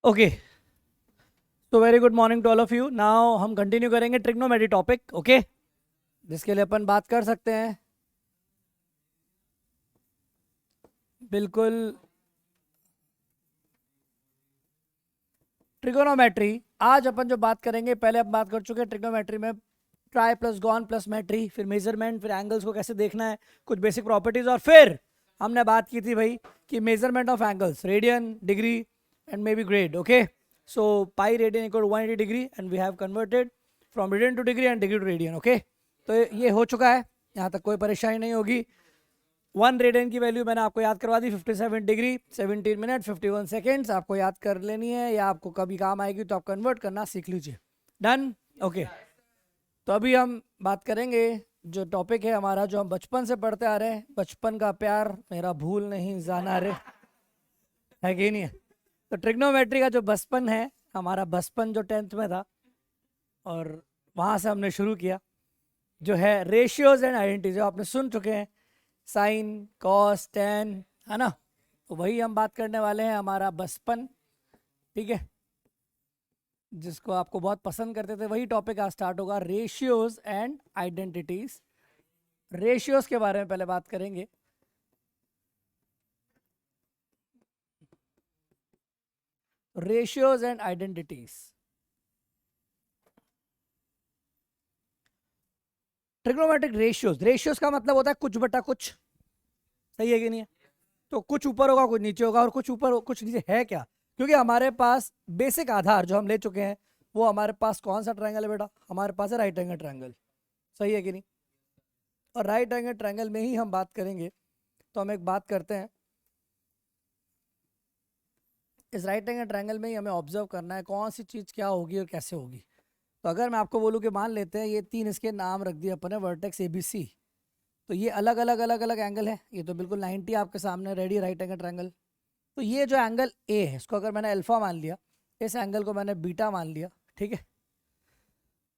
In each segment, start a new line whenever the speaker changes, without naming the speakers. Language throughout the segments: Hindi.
ओके, तो very good morning to all of you. Now हम कंटिन्यू करेंगे ट्रिग्नोमेट्री टॉपिक। ओके, जिसके लिए अपन बात कर सकते हैं बिल्कुल ट्रिगोनोमेट्री। आज अपन जो बात करेंगे, पहले हम बात कर चुके हैं ट्रिग्नोमेट्री में ट्राई प्लस गॉन प्लस मेट्री, फिर मेजरमेंट, फिर एंगल्स को कैसे देखना है, कुछ बेसिक प्रॉपर्टीज, और फिर हमने बात की थी भाई कि measurement of angles, radian, degree and may be grade. Okay, so pi radian equal to 180 degree and we have converted from radian to degree and degree to radian. Okay, तो ये हो चुका है, यहाँ तक कोई परेशानी नहीं होगी। 1 रेडियन की वैल्यू मैंने आपको याद करवा दी, 57 डिग्री 17 मिनट 51 सेकेंड्स आपको याद कर लेनी है, या आपको कभी काम आएगी तो आप कन्वर्ट करना सीख लीजिए। डन। ओके, तो अभी हम बात करेंगे जो टॉपिक है हमारा, जो हम बचपन से पढ़ते आ रहे हैं, बचपन का प्यार मेरा भूल नहीं जाना रे, है कि नहीं है? तो ट्रिग्नोमेट्री का जो बचपन है, हमारा बचपन जो 10th में था और वहाँ से हमने शुरू किया, जो है रेशियोज एंड आइडेंटिटी, जो आपने सुन चुके हैं, साइन, कॉस, टेन, है ना? तो वही हम बात करने वाले हैं, हमारा बचपन, ठीक है, जिसको आपको बहुत पसंद करते थे, वही टॉपिक आज स्टार्ट होगा, रेशियोज एंड आइडेंटिटीज। रेशियोज के बारे में पहले बात करेंगे। Ratios and identities, trigonometric ratios, ratios का मतलब होता है कुछ बटा कुछ, सही है कि नहीं है? तो कुछ ऊपर होगा, कुछ नीचे होगा, और कुछ ऊपर कुछ नीचे है क्या? क्योंकि हमारे पास बेसिक आधार जो हम ले चुके हैं, वो हमारे पास कौन सा ट्रायंगल है बेटा? हमारे पास है राइट एंगल ट्रायंगल, सही है कि नहीं? और राइट एंगल ट्रायंगल में ही हम बात करेंगे। तो हम एक बात करते हैं, इस राइट एंगल ट्रायंगल में ही हमें ऑब्जर्व करना है कौन सी चीज़ क्या होगी और कैसे होगी। तो अगर मैं आपको बोलूँ कि मान लेते हैं ये 3 इसके नाम रख दिए अपन ने, वर्टेक्स ABC, तो ये अलग अलग अलग अलग एंगल है। ये तो बिल्कुल 90 आपके सामने रेडी राइट एंगल ट्रायंगल। तो ये जो एंगल ए है, इसको अगर मैंने अल्फा मान लिया, इस एंगल को मैंने बीटा मान लिया, ठीक है?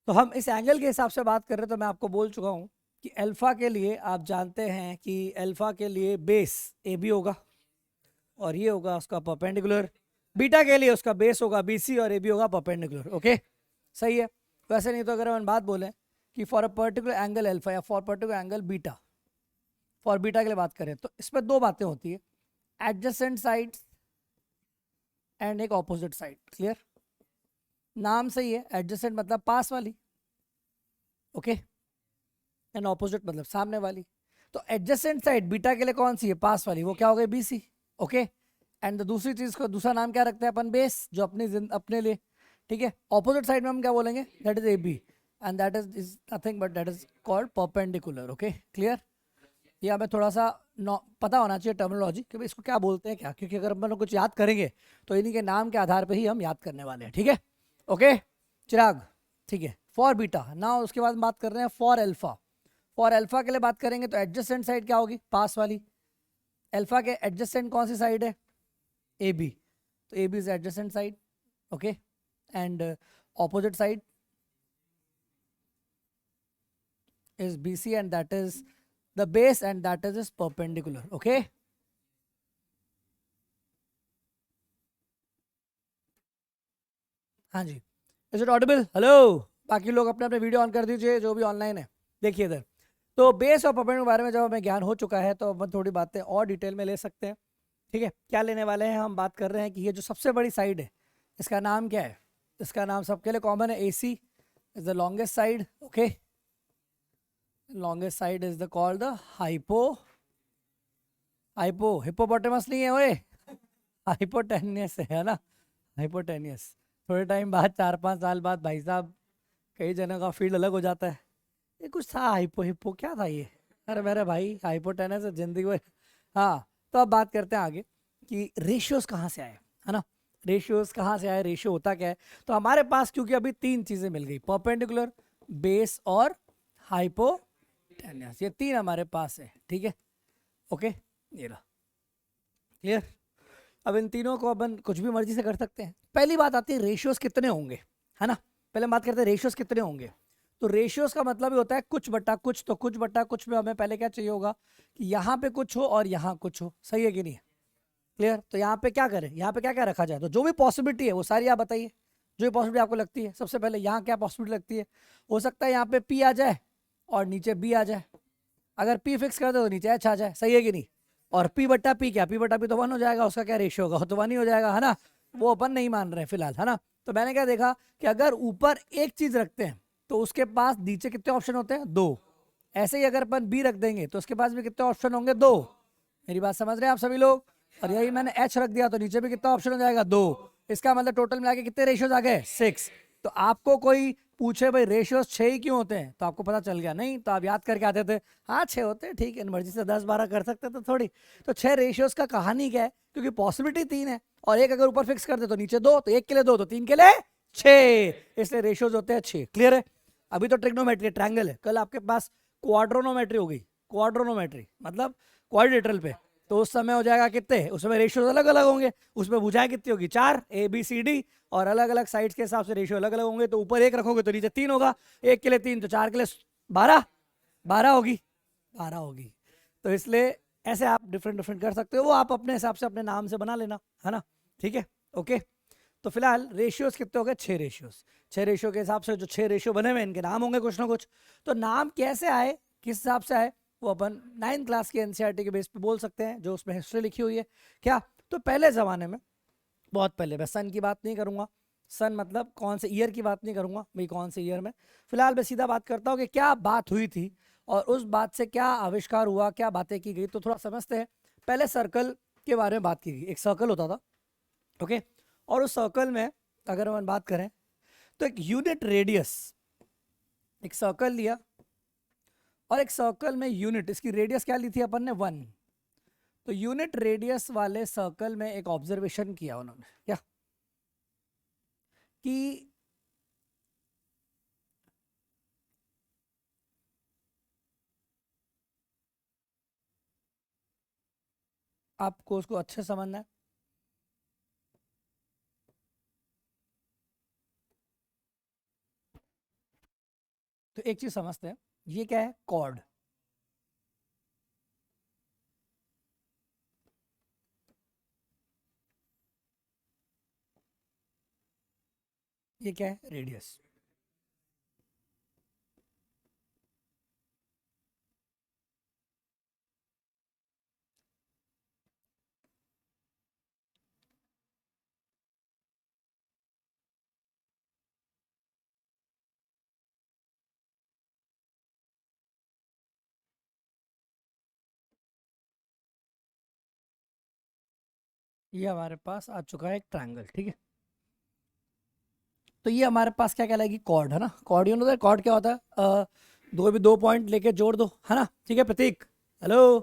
तो हम इस एंगल के हिसाब से बात कर रहे हैं। तो मैं आपको बोल चुका हूँ कि अल्फा के लिए आप जानते हैं कि अल्फा के लिए बेस AB होगा और ये होगा उसका परपेंडिकुलर। बीटा के लिए उसका बेस होगा BC और AB होगा परपेंडिकुलर। ओके, सही है? वैसे नहीं तो अगर हम बात बोलें कि for a particular angle alpha या for particular angle beta, for beta के लिए बात करें तो इसमें दो बातें होती है, एडजेसेंट साइड एंड एक ऑपोजिट साइड। क्लियर? नाम सही है, एडजेसेंट मतलब पास वाली, ओके, एंड ऑपोजिट मतलब सामने वाली। तो एडजेसेंट साइड बीटा के लिए कौन सी है? पास वाली, वो क्या हो गई? BC। ओके, एंड दूसरी चीज को दूसरा नाम क्या रखते हैं अपन? बेस, जो अपने लिए, ठीक है? ऑपोजिट साइड में हम क्या बोलेंगे? That is AB, and that is nothing but that is called perpendicular. Okay, clear? ये हमें थोड़ा सा पता होना चाहिए टर्मिनोलॉजी कि भाई इसको क्या बोलते हैं क्या, क्योंकि अगर हम लोग कुछ याद करेंगे तो इन्हीं के नाम के आधार पे ही हम याद करने वाले हैं, ठीक है? ओके चिराग, ठीक है। फॉर बीटा ना, उसके बाद बात कर रहे हैं फॉर अल्फा। फॉर अल्फा के लिए बात करेंगे तो एडजेसेंट साइड क्या होगी? पास वाली। अल्फा के एडजेसेंट कौन सी साइड है? AB, तो AB is adjacent side, okay, and opposite side is BC and that is the base and that is perpendicular. Okay, हाँ जी, इज इट ऑडिबल? हेलो, बाकी लोग अपने अपने वीडियो ऑन कर दीजिए जो भी ऑनलाइन है, देखिए इधर। तो बेस और परपेंडिकुलर के बारे में जब हमें ज्ञान हो चुका है तो अपन थोड़ी बातें और डिटेल में ले सकते हैं, ठीक है? क्या लेने वाले हैं हम? बात कर रहे हैं कि ये जो सबसे बड़ी साइड है, इसका नाम क्या है? इसका नाम सबके लिए कॉमन है, AC is the longest side. Okay, longest side is the called the hippopotamus नहीं है ओए, हाइपोटेनियस है ना? हाइपोटेनियस। थोड़े टाइम बाद, 4-5 साल बाद भाई साहब, कई जनों का फील्ड अलग हो जाता है। ये कुछ था हिप्पो क्या था ये? अरे मेरे भाई, हाइपोटेनियस जिंदगी में। हाँ, तो अब बात करते हैं आगे कि रेशियोज कहाँ से आए, है ना? रेशियोज कहाँ से आए, रेशियो होता क्या है? तो हमारे पास क्योंकि अभी 3 चीजें मिल गई, परपेंडिकुलर, बेस और हाइपोटेनियस, ये 3 हमारे पास है, ठीक है? ओके, ये रहा। क्लियर? अब इन तीनों को अपन कुछ भी मर्जी से कर सकते हैं। पहली बात आती है रेशियोज कितने होंगे, है ना? पहले बात करते हैं रेशियोज कितने होंगे। तो रेशियोज का मतलब ही होता है कुछ बटा कुछ। तो कुछ बटा कुछ में हमें पहले क्या चाहिए होगा कि यहाँ पे कुछ हो और यहाँ कुछ हो, सही है कि नहीं? क्लियर? तो यहाँ पे क्या करें, यहाँ पे क्या क्या रखा जाए, तो जो भी पॉसिबिलिटी है वो सारी आप बताइए, जो भी पॉसिबिलिटी आपको लगती है। सबसे पहले यहाँ क्या पॉसिबिलिटी लगती है, हो सकता है यहाँ पे पी आ जाए और नीचे बी आ जाए। अगर पी फिक्स कर दो तो नीचे एच आ जाए, सही है कि नहीं? और पी बट्टा पी क्या, पी बट्टा पी तो 1 हो जाएगा, उसका क्या रेशियो होगा, तो 1 ही हो जाएगा, है ना? वो अपन नहीं मान रहे हैं फिलहाल, है ना? तो मैंने क्या देखा कि अगर ऊपर एक चीज रखते हैं तो उसके पास नीचे कितने ऑप्शन होते हैं, 2। ऐसे ही अगर अपन बी रख देंगे तो उसके पास भी कितने ऑप्शन होंगे, 2। मेरी बात समझ रहे हैं आप सभी लोग? और यही मैंने एच रख दिया तो नीचे भी कितना ऑप्शन हो जाएगा, 2। इसका मतलब टोटल मिला के कितने रेशियोज आ गए, 6। तो आपको कोई पूछे भाई रेशियोज 6 ही क्यों होते हैं, तो आपको पता चल गया नहीं, तो आप याद करके आते थे, हाँ 6 होते हैं, ठीक है, मर्जी से 10-12 कर सकते तो थोड़ी। तो 6 रेशियोज का कहानी क्या है, क्योंकि पॉसिबिलिटी 3 है और एक अगर ऊपर फिक्स कर दे तो नीचे 2, तो एक के लिए 2 तो 3 के लिए 6, इसलिए रेशियोज होते हैं 6। क्लियर है? अभी तो ट्रिग्नोमेट्री ट्रायंगल है, कल आपके पास क्वाड्रोनोमेट्री होगी। क्वाड्रोनोमेट्री मतलब क्वाड्रिलेटरल पे, तो उस समय हो जाएगा कितने, उसमें रेशियोज अलग अलग होंगे, उसमें भुजाएं कितनी होगी, 4, ABCD, और अलग अलग साइड्स के हिसाब से रेशियो अलग अलग होंगे। तो ऊपर 1 रखोगे तो नीचे 3 होगा, एक के लिए 3 तो 4 के लिए 12, 12 होगी, 12 होगी। तो इसलिए ऐसे आप डिफरेंट डिफरेंट कर सकते हो, वो आप अपने हिसाब से अपने नाम से बना लेना, है ना? ठीक है, ओके। तो फिलहाल रेशियोज कितने हो गए, 6 रेशियोज। 6 रेशियो के हिसाब से जो 6 रेशियो बने हुए इनके नाम होंगे कुछ ना कुछ। तो नाम कैसे आए, किस हिसाब से आए, वो अपन 9th क्लास के एनसीईआरटी के बेस पे बोल सकते हैं, जो उसमें हिस्ट्री लिखी हुई है। क्या, तो पहले ज़माने में, बहुत पहले, मैं सन की बात नहीं करूंगा, सन मतलब कौन से ईयर की बात नहीं करूंगा भाई, कौन से ईयर में, फिलहाल मैं सीधा बात करता हूँ कि क्या बात हुई थी और उस बात से क्या आविष्कार हुआ, क्या बातें की गई। तो थोड़ा समझते हैं। पहले सर्कल के बारे में बात की गई। एक सर्कल होता था, ओके, और उस सर्कल में अगर हम बात करें तो एक यूनिट रेडियस, एक सर्कल लिया और एक सर्कल में यूनिट, इसकी रेडियस क्या ली थी अपन ने, 1। तो यूनिट रेडियस वाले सर्कल में एक ऑब्जर्वेशन किया उन्होंने, क्या कि आपको उसको अच्छे से समझना है। तो एक चीज समझते हैं, ये क्या है, कॉर्ड। ये क्या है, रेडियस। ये हमारे पास आ चुका है एक ट्रायंगल, ठीक है। तो ये हमारे पास क्या कहलाएगी, कॉर्ड, है ना? Chord, you know that chord क्या होता है, दो भी 2 पॉइंट लेके जोड़ दो, है ना? ठीक है प्रतीक, हेलो।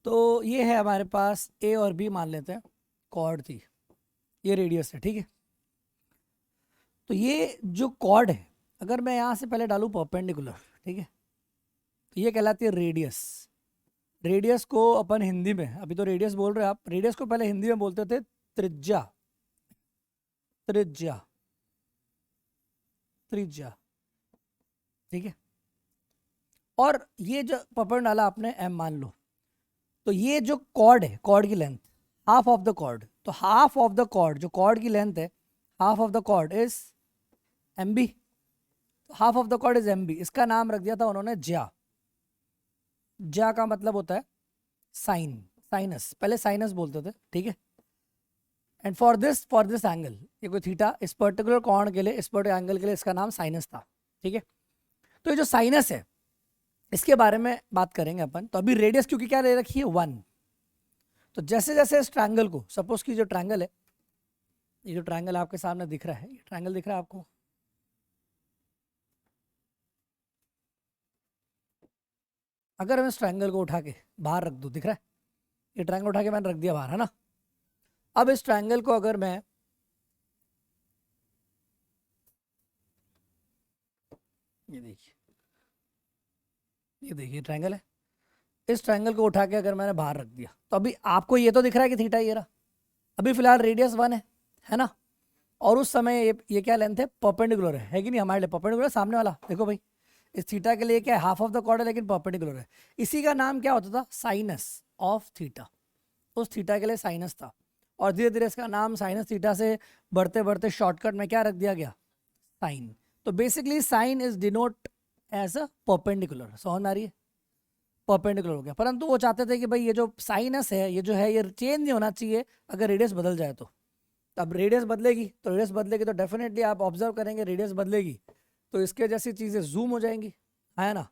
तो ये है हमारे पास ए और बी, मान लेते हैं कॉर्ड थी, ये रेडियस है, ठीक है। तो ये जो कॉर्ड है, अगर मैं यहाँ से पहले डालूँ परपेंडिकुलर, ठीक है, तो ये कहलाती है रेडियस। रेडियस को अपन हिंदी में, अभी तो रेडियस बोल रहे हैं आप, रेडियस को पहले हिंदी में बोलते थे त्रिज्या, त्रिज्या, त्रिज्या, ठीक है। और ये जो पकड़ डाला आपने एम मान लो, तो ये जो कॉर्ड है, कॉर्ड की length, half of the chord, तो हाफ ऑफ द कॉर्ड, जो कॉर्ड की लेंथ है, half of the chord is M B, half of the chord is M B. इसका नाम रख दिया था उन्होंने ज्या। ज्या का मतलब होता है साइन, साइनस, पहले साइनस बोलते थे, ठीक है। एंड फॉर दिस एंगल, ये कोई थीटा, इस पर्टिकुलर कोण के लिए, इस पर्टिकुलर एंगल के लिए इसका नाम साइनस था, ठीक है। तो ये जो साइनस है, इसके बारे में बात करेंगे अपन। तो अभी रेडियस क्योंकि क्या ले रखी है, 1। तो जैसे जैसे इस ट्रायंगल को, सपोज की जो ट्रायंगल है, ये जो ट्रायंगल आपके सामने दिख रहा है, ये ट्रायंगल दिख रहा है आपको, अगर मैं इस ट्रायंगल को उठा के बाहर रख दूं, दिख रहा है, ये ट्रायंगल उठा के मैंने रख दिया बाहर, है ना? अब इस ट्रायंगल को अगर मैं, ये देखिए, ये देखिए ट्रायंगल है, इस ट्रायंगल को उठा के अगर मैंने बाहर रख दिया, तो अभी आपको ये तो दिख रहा है कि थीटा ये रहा, अभी फिलहाल रेडियस 1 है ना? और उस समय ये क्या लेंथ है, परपेंडिकुलर है कि नहीं, हमारे लिए परपेंडिकुलर, सामने वाला देखो भाई, इस थीटा के लिए क्या है, हाफ ऑफ द कॉर्ड है लेकिन परपेंडिकुलर है। इसी का नाम क्या होता था, साइनस ऑफ थीटा, उस थीटा के लिए साइनस था, और धीरे धीरे इसका नाम साइनस थीटा से बढ़ते बढ़ते शॉर्टकट में क्या रख दिया गया, साइन। तो basically sine is denote as a perpendicular, समझ में आ रही है, परपेंडिकुलर हो गया। परंतु वो चाहते थे कि भाई ये जो साइनस है ये जो है ये चेंज नहीं होना चाहिए अगर रेडियस बदल जाए तो। अब रेडियस बदलेगी तो डेफिनेटली आप ऑब्जर्व करेंगे रेडियस बदलेगी तो इसके जैसी चीज़ें जूम हो जाएंगी, है ना,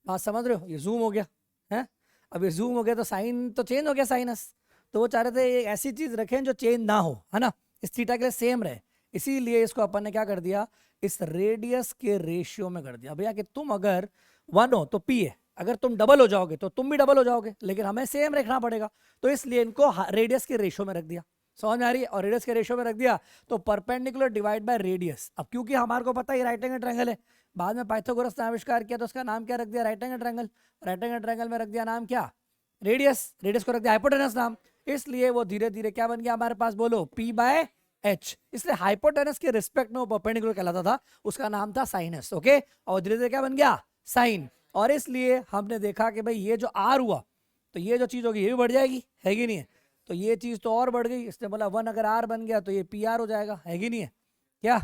बात समझ रहे हो, ये जूम हो गया है। अब ये जूम हो गया तो साइन तो चेंज हो गया साइनस, तो वो चाह रहे थे एक ऐसी चीज़ रखें जो चेंज ना हो, है ना, इस थीटा के लिए सेम रहे। इसीलिए इसको अपन ने क्या कर दिया, इस रेडियस के रेशियो में कर दिया भैया कि तुम अगर 1 हो तो पी है, अगर तुम डबल हो जाओगे तो तुम भी डबल हो जाओगे, लेकिन हमें सेम रखना पड़ेगा, तो इसलिए इनको रेडियस के रेशियो में रख दिया। समझ में आ रही है, और रेडियस के रेशियो में रख दिया तो परपेंडिकुलर डिवाइड बाय रेडियस। अब क्योंकि हमारे को पता है राइट एंगल ट्रायंगल है, बाद में पाइथागोरस ने आविष्कार किया तो उसका नाम क्या रख दिया, right angle triangle. Right angle triangle में रख दिया नाम क्या, रेडियस, रेडियस को रख दिया हाइपोटेनस नाम, इसलिए वो धीरे धीरे क्या बन गया हमारे पास, बोलो पी बाय एच। इसलिए हाइपोटेनस के रिस्पेक्ट में वो परपेंडिकुलर कहलाता था, उसका नाम था साइनस, ओके। और धीरे धीरे क्या बन गया, साइन। और इसलिए हमने देखा कि भाई ये जो आर हुआ तो ये जो चीज होगी ये भी बढ़ जाएगी, है कि नहीं है, तो ये चीज तो और बढ़ गई, इसने बोला 1 अगर आर बन गया तो ये पी आर हो जाएगा, है कि नहीं है क्या,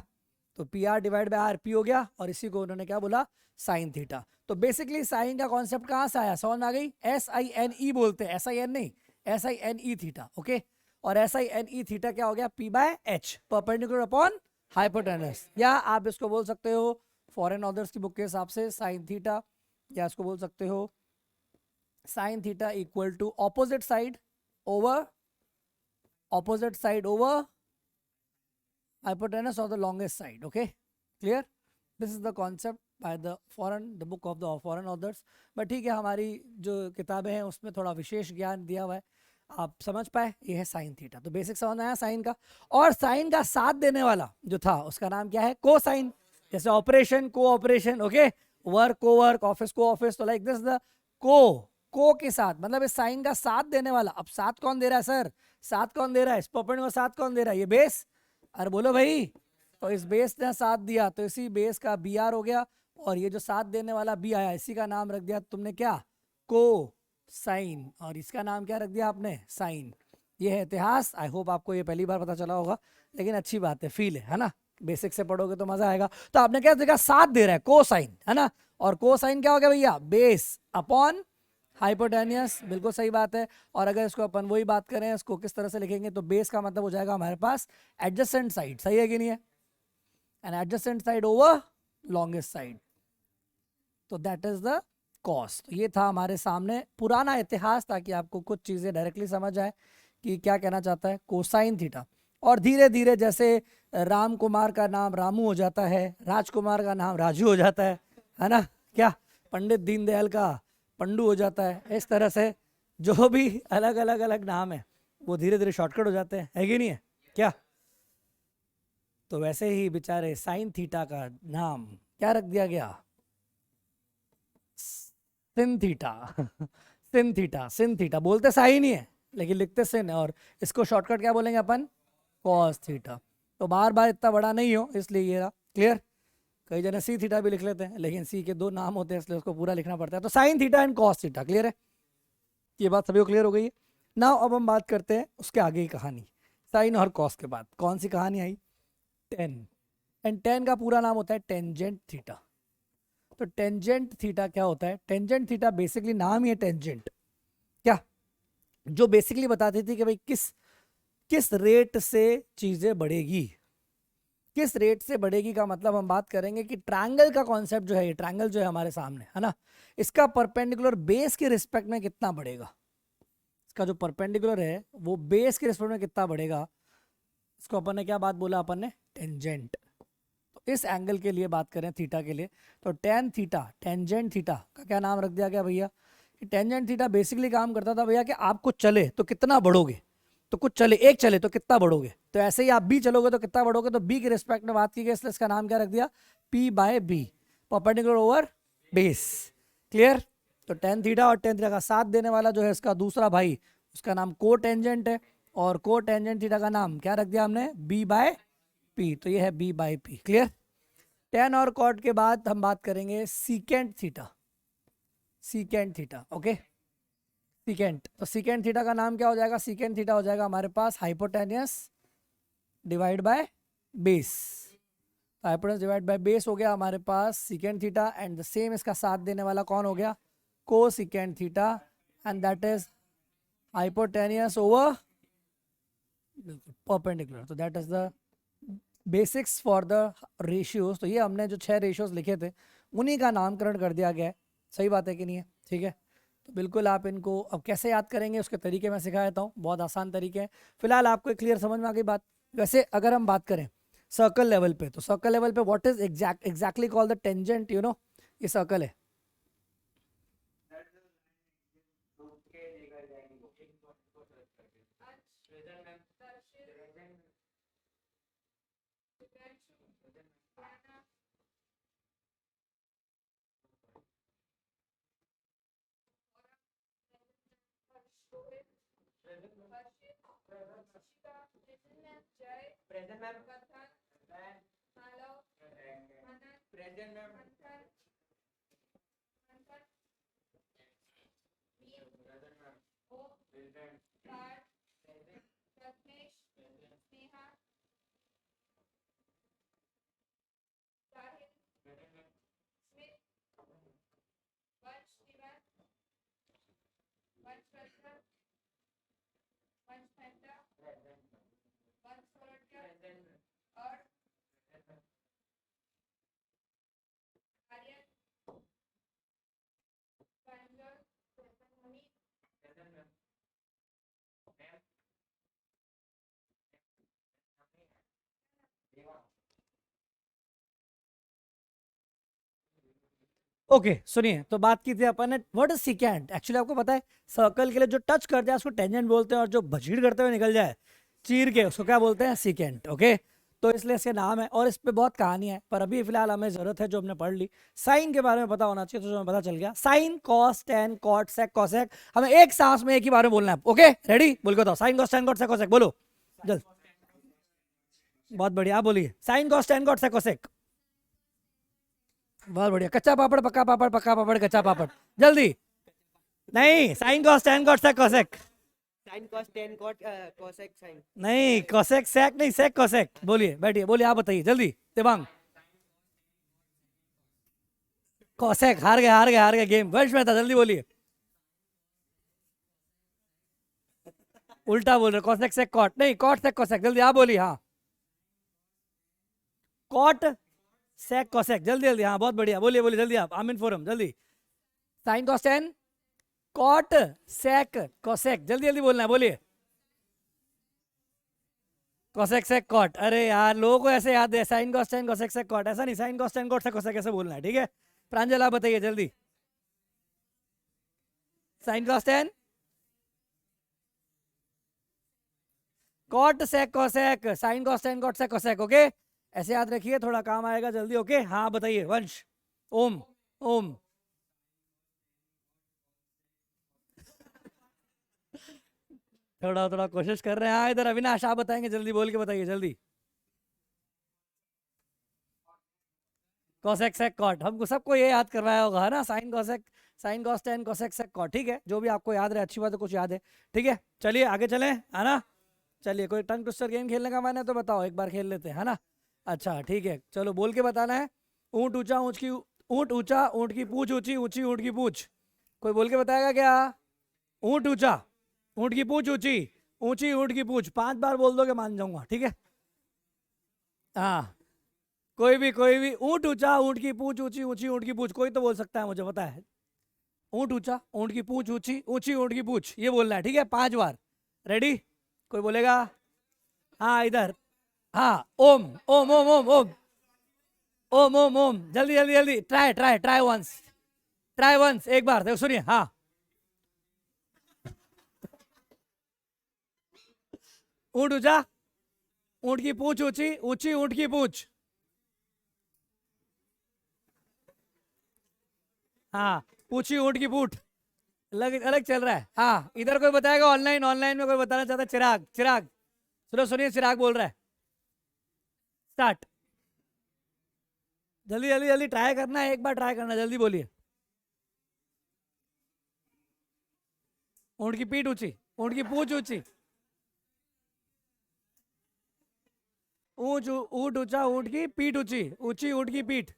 तो P R divide by R P हो गया, और इसी को उन्होंने क्या बोला, साइन थीटा। तो बेसिकली साइन का कॉन्सेप्ट कहां से आया, समझ में आ गई, SINE बोलते हैं, SIN नहीं, SINE थीटा, ओके। और SINE थीटा क्या हो गया, P by H, perpendicular upon hypotenuse, या आप इसको बोल सकते हो फॉरेन ऑथर्स की बुक के हिसाब से साइन थीटा, या इसको बोल सकते हो sine theta equal to opposite side over hypotenuse of the longest side, okay, clear, this is the concept by the book of the foreign authors। but ठीक है, हमारी जो किताबें हैं उसमें थोड़ा विशेष ज्ञान दिया हुआ है, आप समझ पाए, ये है साइन थीटा। तो बेसिक समझ आया साइन का। और साइन का साथ देने वाला जो था उसका नाम क्या है, कोसाइन, जैसे ऑपरेशन कोऑपरेशन, ओके, वर्क को वर्क, ऑफिस को ऑफिस, तो लाइक दिस द को के साथ, मतलब इस साइन का साथ देने वाला। अब साथ कौन दे रहा है सर, साथ कौन दे रहा है, इस परपेंडिकुलर साथ कौन दे रहा है, ये बेस, अरे बोलो भाई, तो इस बेस ने साथ दिया तो इसी बेस का बी आर हो गया, और ये जो साथ देने वाला बी आया इसी का नाम रख दिया तुमने क्या, को साइन, और इसका नाम क्या रख दिया आपने, साइन। ये है इतिहास, आई होप आपको ये पहली बार पता चला होगा, लेकिन अच्छी बात है, फील है ना, बेसिक से पढ़ोगे तो मजा आएगा। तो आपने क्या देखा, साथ दे रहा है को साइन, है ना, और को साइन क्या हो गया भैया, बेस अपॉन हाइपोटेनियस, बिल्कुल सही बात है। और अगर इसको अपन वही बात करें, इसको किस तरह से लिखेंगे, तो बेस का मतलब हो जाएगा हमारे पास एडजेसेंट साइड, सही है कि नहीं है, and adjacent side over longest side, तो दैट इज द कॉस। तो ये था हमारे सामने पुराना इतिहास, ताकि आपको कुछ चीजें डायरेक्टली समझ आए कि क्या कहना चाहता है कोसाइन थीटा। और धीरे धीरे जैसे राम कुमार का नाम रामू हो जाता है, राजकुमार का नाम राजू हो जाता है ना, क्या पंडित दीनदयाल का पंडू हो जाता है, इस तरह से जो भी अलग अलग अलग नाम है वो धीरे धीरे शॉर्टकट हो जाते हैं, है कि नहीं है क्या। तो वैसे ही बेचारे साइन थीटा का नाम क्या रख दिया गया, sin theta sin theta, sin theta बोलते साइन ही है लेकिन लिखते सिन है, और इसको शॉर्टकट क्या बोलेंगे अपन, कॉस थीटा। तो बार बार इतना बड़ा नहीं हो इसलिए ये रहा, क्लियर। कई जने सी थीटा भी लिख लेते हैं, लेकिन सी के 2 नाम होते हैं इसलिए उसको पूरा लिखना पड़ता है। तो sine theta and cos theta, clear है, ये बात सभी को क्लियर हो गई है ना। अब हम बात करते हैं उसके आगे की कहानी, साइन और कॉस के बाद कौन सी कहानी आई, टेन। एंड टेन का पूरा नाम होता है टेंजेंट थीटा। तो टेंजेंट थीटा क्या होता है, टेंजेंट थीटा बेसिकली नाम ही है टेंजेंट, क्या, जो बेसिकली बताती थी कि भाई किस रेट से चीजें बढ़ेगी। किस रेट से बढ़ेगी का मतलब हम बात करेंगे कि ट्रायंगल का कॉन्सेप्ट जो है, ये ट्रायंगल जो है हमारे सामने, है ना, इसका परपेंडिकुलर बेस के रिस्पेक्ट में कितना बढ़ेगा, इसका जो परपेंडिकुलर है वो बेस के रिस्पेक्ट में कितना बढ़ेगा, इसको अपन ने क्या बात बोला, अपन ने टेंजेंट। तो इस एंगल के लिए बात करें थीटा के लिए, तो टेन थीटा, टेंजेंट थीटा का क्या नाम रख दिया गया भैया, टेंजेंट थीटा बेसिकली काम करता था भैया कि आपको चले तो कितना बढ़ोगे, तो कुछ चले, एक चले तो कितना बढ़ोगे, तो ऐसे ही आप बी चलोगे तो कितना बढ़ोगे, तो बी के रिस्पेक्ट में बात की गई, इसलिए इसका नाम क्या रख दिया, P by B, perpendicular over base, clear. तो टेन थीटा और टेन थीटा का साथ देने वाला जो है इसका दूसरा भाई, उसका नाम को टेंजेंट है, और को टेंजेंट थीटा का नाम क्या रख दिया हमने, बी बाय पी, तो ये है B by P, clear. Tan और कॉट के बाद हम बात करेंगे secant theta, secant theta, okay. Secant, तो सीकेंट थीटा का नाम क्या हो जाएगा? सीकेंट थीटा हो जाएगा हमारे पास hypotenuse divide by base. Hypotenuse divide by base हो गया हमारे पास secant theta, and the same इसका साथ देने वाला कौन हो गया? Cosecant theta, and that is hypotenuse over perpendicular. तो that is the basics for the ratios. तो ये हमने जो 6 रेशियोज लिखे थे उन्हीं का नामकरण कर दिया गया है। सही बात है कि नहीं है? ठीक है, तो बिल्कुल आप इनको अब कैसे याद करेंगे उसके तरीके मैं सिखा देता हूँ, बहुत आसान तरीके हैं। फिलहाल आपको क्लियर समझ में आ गई बात? वैसे अगर हम बात करें सर्कल लेवल पे, तो सर्कल लेवल पे what is exactly called the tangent, you know, ये सर्कल है। ओके सुनिए, तो बात की थी अपन ने व्हाट इज सिकेंट। एक्चुअली आपको पता है सर्कल के लिए जो टच कर जाए उसको टेंजेंट बोलते हैं, और जो भजीड़ करते हुए निकल जाए चीर के उसको क्या बोलते हैं? सिकेंट। ओके, तो इसलिए इसके नाम है, और इस पे बहुत कहानी है, पर अभी फिलहाल हमें जरूरत है जो हमने पढ़ ली साइन के बारे में पता होना चाहिए। तो जो हमें पता चल गया sine cos tan cot sec cosec, हमें एक सांस में एक ही बारे में बोलना है। Okay ready? बोल के बताओ, sine cos tan cot sec cosec बोलो जल्द। बहुत बढ़िया, आप बोलिए sine cos tan cot sec cosec. बहुत बढ़िया, कच्चा पापड़ पक्का पापड़, पक्का पापड़ कच्चा पापड़, जल्दी। नहीं, sine cos tan cot sec cosec.
Sine cos tan cot cosec sine.
नहीं, कॉसेक सेक नहीं, सेक कॉसेक। बोलिए, बैठिए, बोलिए, आप बताइए जल्दी। दिमाग कॉसेक, हार गए हार गए हार गए, गेम वर्ष में था, जल्दी बोलिए। उल्टा बोल रहे, कॉसेक सेक कॉट नहीं, कॉट सेक कॉसेक, जल्दी आप बोलिए। हाँ, कॉट सेक कॉसेक, जल्दी जल्दी। हाँ बहुत बढ़िया, बोलिए बोलिए जल्दी आप, आमिन फोरम जल्दी। Sine cos tan cot sec cosec, जल्दी जल्दी बोलना है, बोलिए। कॉसेक सेक कॉट, अरे यार लोगों को ऐसे याद है, sine cos tan cosec sec cot, ऐसा नहीं, sine cos tan cot sec cosec ऐसे बोलना है, ठीक है? प्रांजल आप बताइए जल्दी। Sine cos tan cot sec cosec, sine cos tan cot sec cosec. Okay, ऐसे याद रखिए, थोड़ा काम आएगा जल्दी। ओके हाँ बताइए वंश। ओम ओम थोड़ा थोड़ा कोशिश कर रहे हैं। हाँ इधर अविनाश आप बताएंगे, जल्दी बोल के बताइए जल्दी। कॉसेक सेक कॉट, हमको सबको ये याद करवाया होगा है ना, sine cosec, sine cos tan cosec sec cot, ठीक है? जो भी आपको याद रहे अच्छी बात है, कुछ याद है, ठीक है? चलिए आगे चलें, है ना? चलिए, कोई टंग ट्विस्टर गेम खेलने का मन है तो बताओ, एक बार खेल लेते हैं, है ना? अच्छा ठीक है, चलो बोल के बताना है। ऊंट ऊंचा ऊंच की ऊंट ऊंचा, ऊंट की पूछ ऊंची, ऊंची ऊंट की पूछ। कोई बोल के बताएगा क्या? ऊंट ऊंचा, ऊंट की पूछ ऊंची, ऊंची ऊंट की पूछ, 5 बार बोल दोगे मान जाऊंगा, ठीक है? हाँ, कोई भी ऊंट ऊंचा, ऊंट की पूछ ऊंची, ऊंची ऊंट की पूछ, कोई तो बोल सकता है, मुझे पता है। ऊंट ऊंचा, ऊंट की पूछ ऊंची, ऊंची ऊंट की पूछ, ये बोलना है, ठीक है? 5 बार। रेडी? कोई बोलेगा? हाँ इधर। हाँ, ओम ओम ओम ओम ओम ओम ओम ओम, जल्दी जल्दी जल्दी, try try try once, try once, एक बार देखो, सुनिए। हाँ, ऊंट ऊंचा, ऊंट की पूछ ऊंची, ऊंची ऊंट की पूछ। हाँ, पूछी ऊंट की पूछ, अलग अलग चल रहा है। हाँ, इधर कोई बताएगा? ऑनलाइन, ऑनलाइन में कोई बताना चाहता है? चिराग, चिराग सुनो, सुनिए, चिराग बोल रहा है। स्टार्ट, जल्दी जल्दी जल्दी, ट्राई करना है, एक बार ट्राई करना, जल्दी बोलिए। ऊंट की पीठ ऊंची, ऊंट की पूंछ ऊंची, ऊंट ऊंचा, ऊंट की पीठ ऊंची, ऊंची ऊंट की पीठ।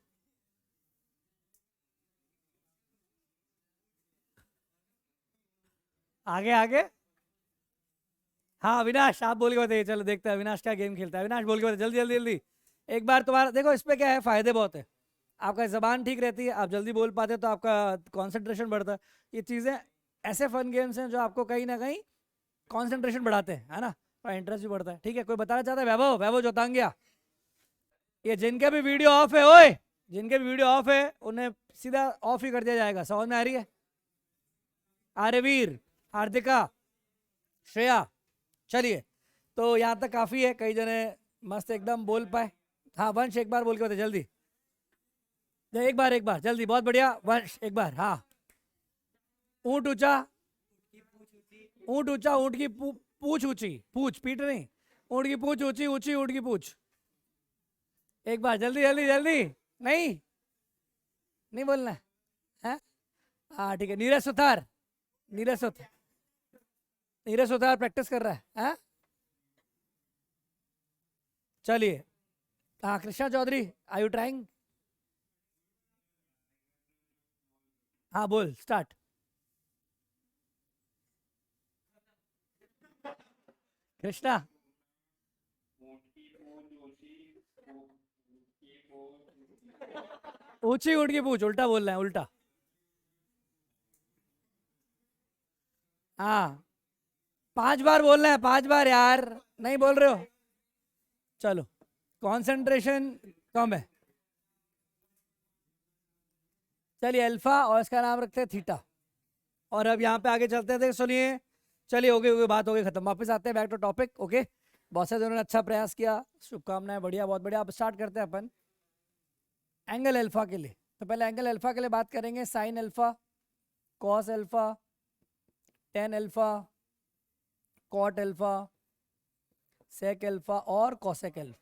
आगे आगे। हाँ अविनाश, आप बोल के बताइए, चलो देखते हैं अविनाश क्या गेम खेलता है। अविनाश बोल के बताइए, जल्दी जल्दी जल्दी। एक बार तुम्हारा देखो, इस पे क्या है, फायदे बहुत है। आपका जबान ठीक रहती है, आप जल्दी बोल पाते, तो आपका कंसंट्रेशन बढ़ता है। ये चीज़ें ऐसे फन गेम्स हैं जो आपको कहीं ना कहीं कंसंट्रेशन बढ़ाते हैं, है ना, और इंटरेस्ट भी बढ़ता है। ठीक है, कोई बताना चाहता है? वैभव, वैभव जोतांगिया। ये जिनके भी वीडियो ऑफ है, ओए जिनके भी वीडियो ऑफ है उन्हें सीधा ऑफ ही कर दिया जाएगा। समझ में आ रही है? आर्यवीर, हार्दिका, श्रेया, चलिए। तो यहाँ तक काफ़ी है, कई जने मस्त एकदम बोल पाए। हाँ वंश, एक बार बोल के बता जल्दी, एक बार जल्दी, बहुत बढ़िया वंश, एक बार। हाँ, ऊंट ऊंचा, ऊंट ऊंचा, ऊंट की पूछ ऊंची, पूछ पीठ नहीं, ऊंट की पूछ ऊंची, ऊंची ऊंट की पूछ। एक बार जल्दी जल्दी जल्दी। नहीं, नहीं बोलना है? हाँ ठीक है। नीरज सुथार, नीरज सुथार, नीरज सुथार प्रैक्टिस कर रहा है, हाँ? चलिए। हाँ Krishna Chaudhary, are you trying? हाँ बोल, स्टार्ट। कृष्णा, ऊंची ऊंट की पूछ, उल्टा बोल रहा है, उल्टा। हाँ 5 बार बोलना है, 5 बार यार, नहीं बोल रहे हो? चलो, कंसंट्रेशन कम है। चलिए, अल्फा, और इसका नाम रखते हैं थीटा। और अब यहाँ पे आगे चलते थे, सुनिए। चलिए, हो गई बात, हो गई खत्म। वापस आते हैं बैक टू टॉपिक। ओके, बहुत से उन्होंने अच्छा प्रयास किया, शुभकामनाएं, बढ़िया, बहुत बढ़िया। अब स्टार्ट करते हैं अपन एंगल अल्फा के लिए। तो पहले एंगल अल्फा के लिए बात करेंगे। Sine alpha, cos alpha, tan alpha, cot alpha, sec alpha और कॉसेक अल्फा।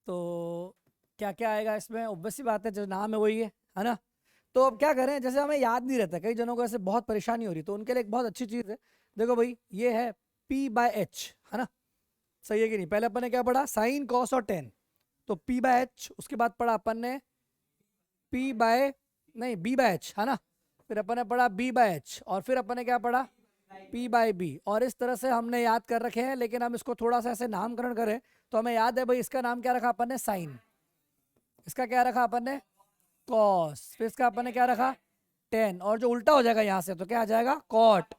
तो क्या क्या आएगा इसमें? ऑब्वियस सी बात है, जो नाम है वही है ना। तो अब क्या करें, जैसे हमें याद नहीं रहता, कई जनों को ऐसे बहुत परेशानी हो रही, तो उनके लिए एक बहुत अच्छी चीज़ है। देखो भाई, ये है P/H, है ना, सही है कि नहीं? पहले अपन ने क्या पढ़ा? साइन, कॉस और टेन। तो P/H, उसके बाद पढ़ा अपन ने B/H, है ना। फिर अपन ने पढ़ा B/H, और फिर अपन ने क्या पढ़ा? P/B। और इस तरह से हमने याद कर रखे हैं, लेकिन हम इसको थोड़ा सा ऐसे नामकरण करें तो हमें याद है भाई, इसका नाम क्या रखा अपन ने? साइन। इसका क्या रखा अपन ने? कॉस। फिर इसका अपन ने क्या रखा? टेन। और जो उल्टा हो जाएगा यहाँ से, तो क्या आ जाएगा? कॉट।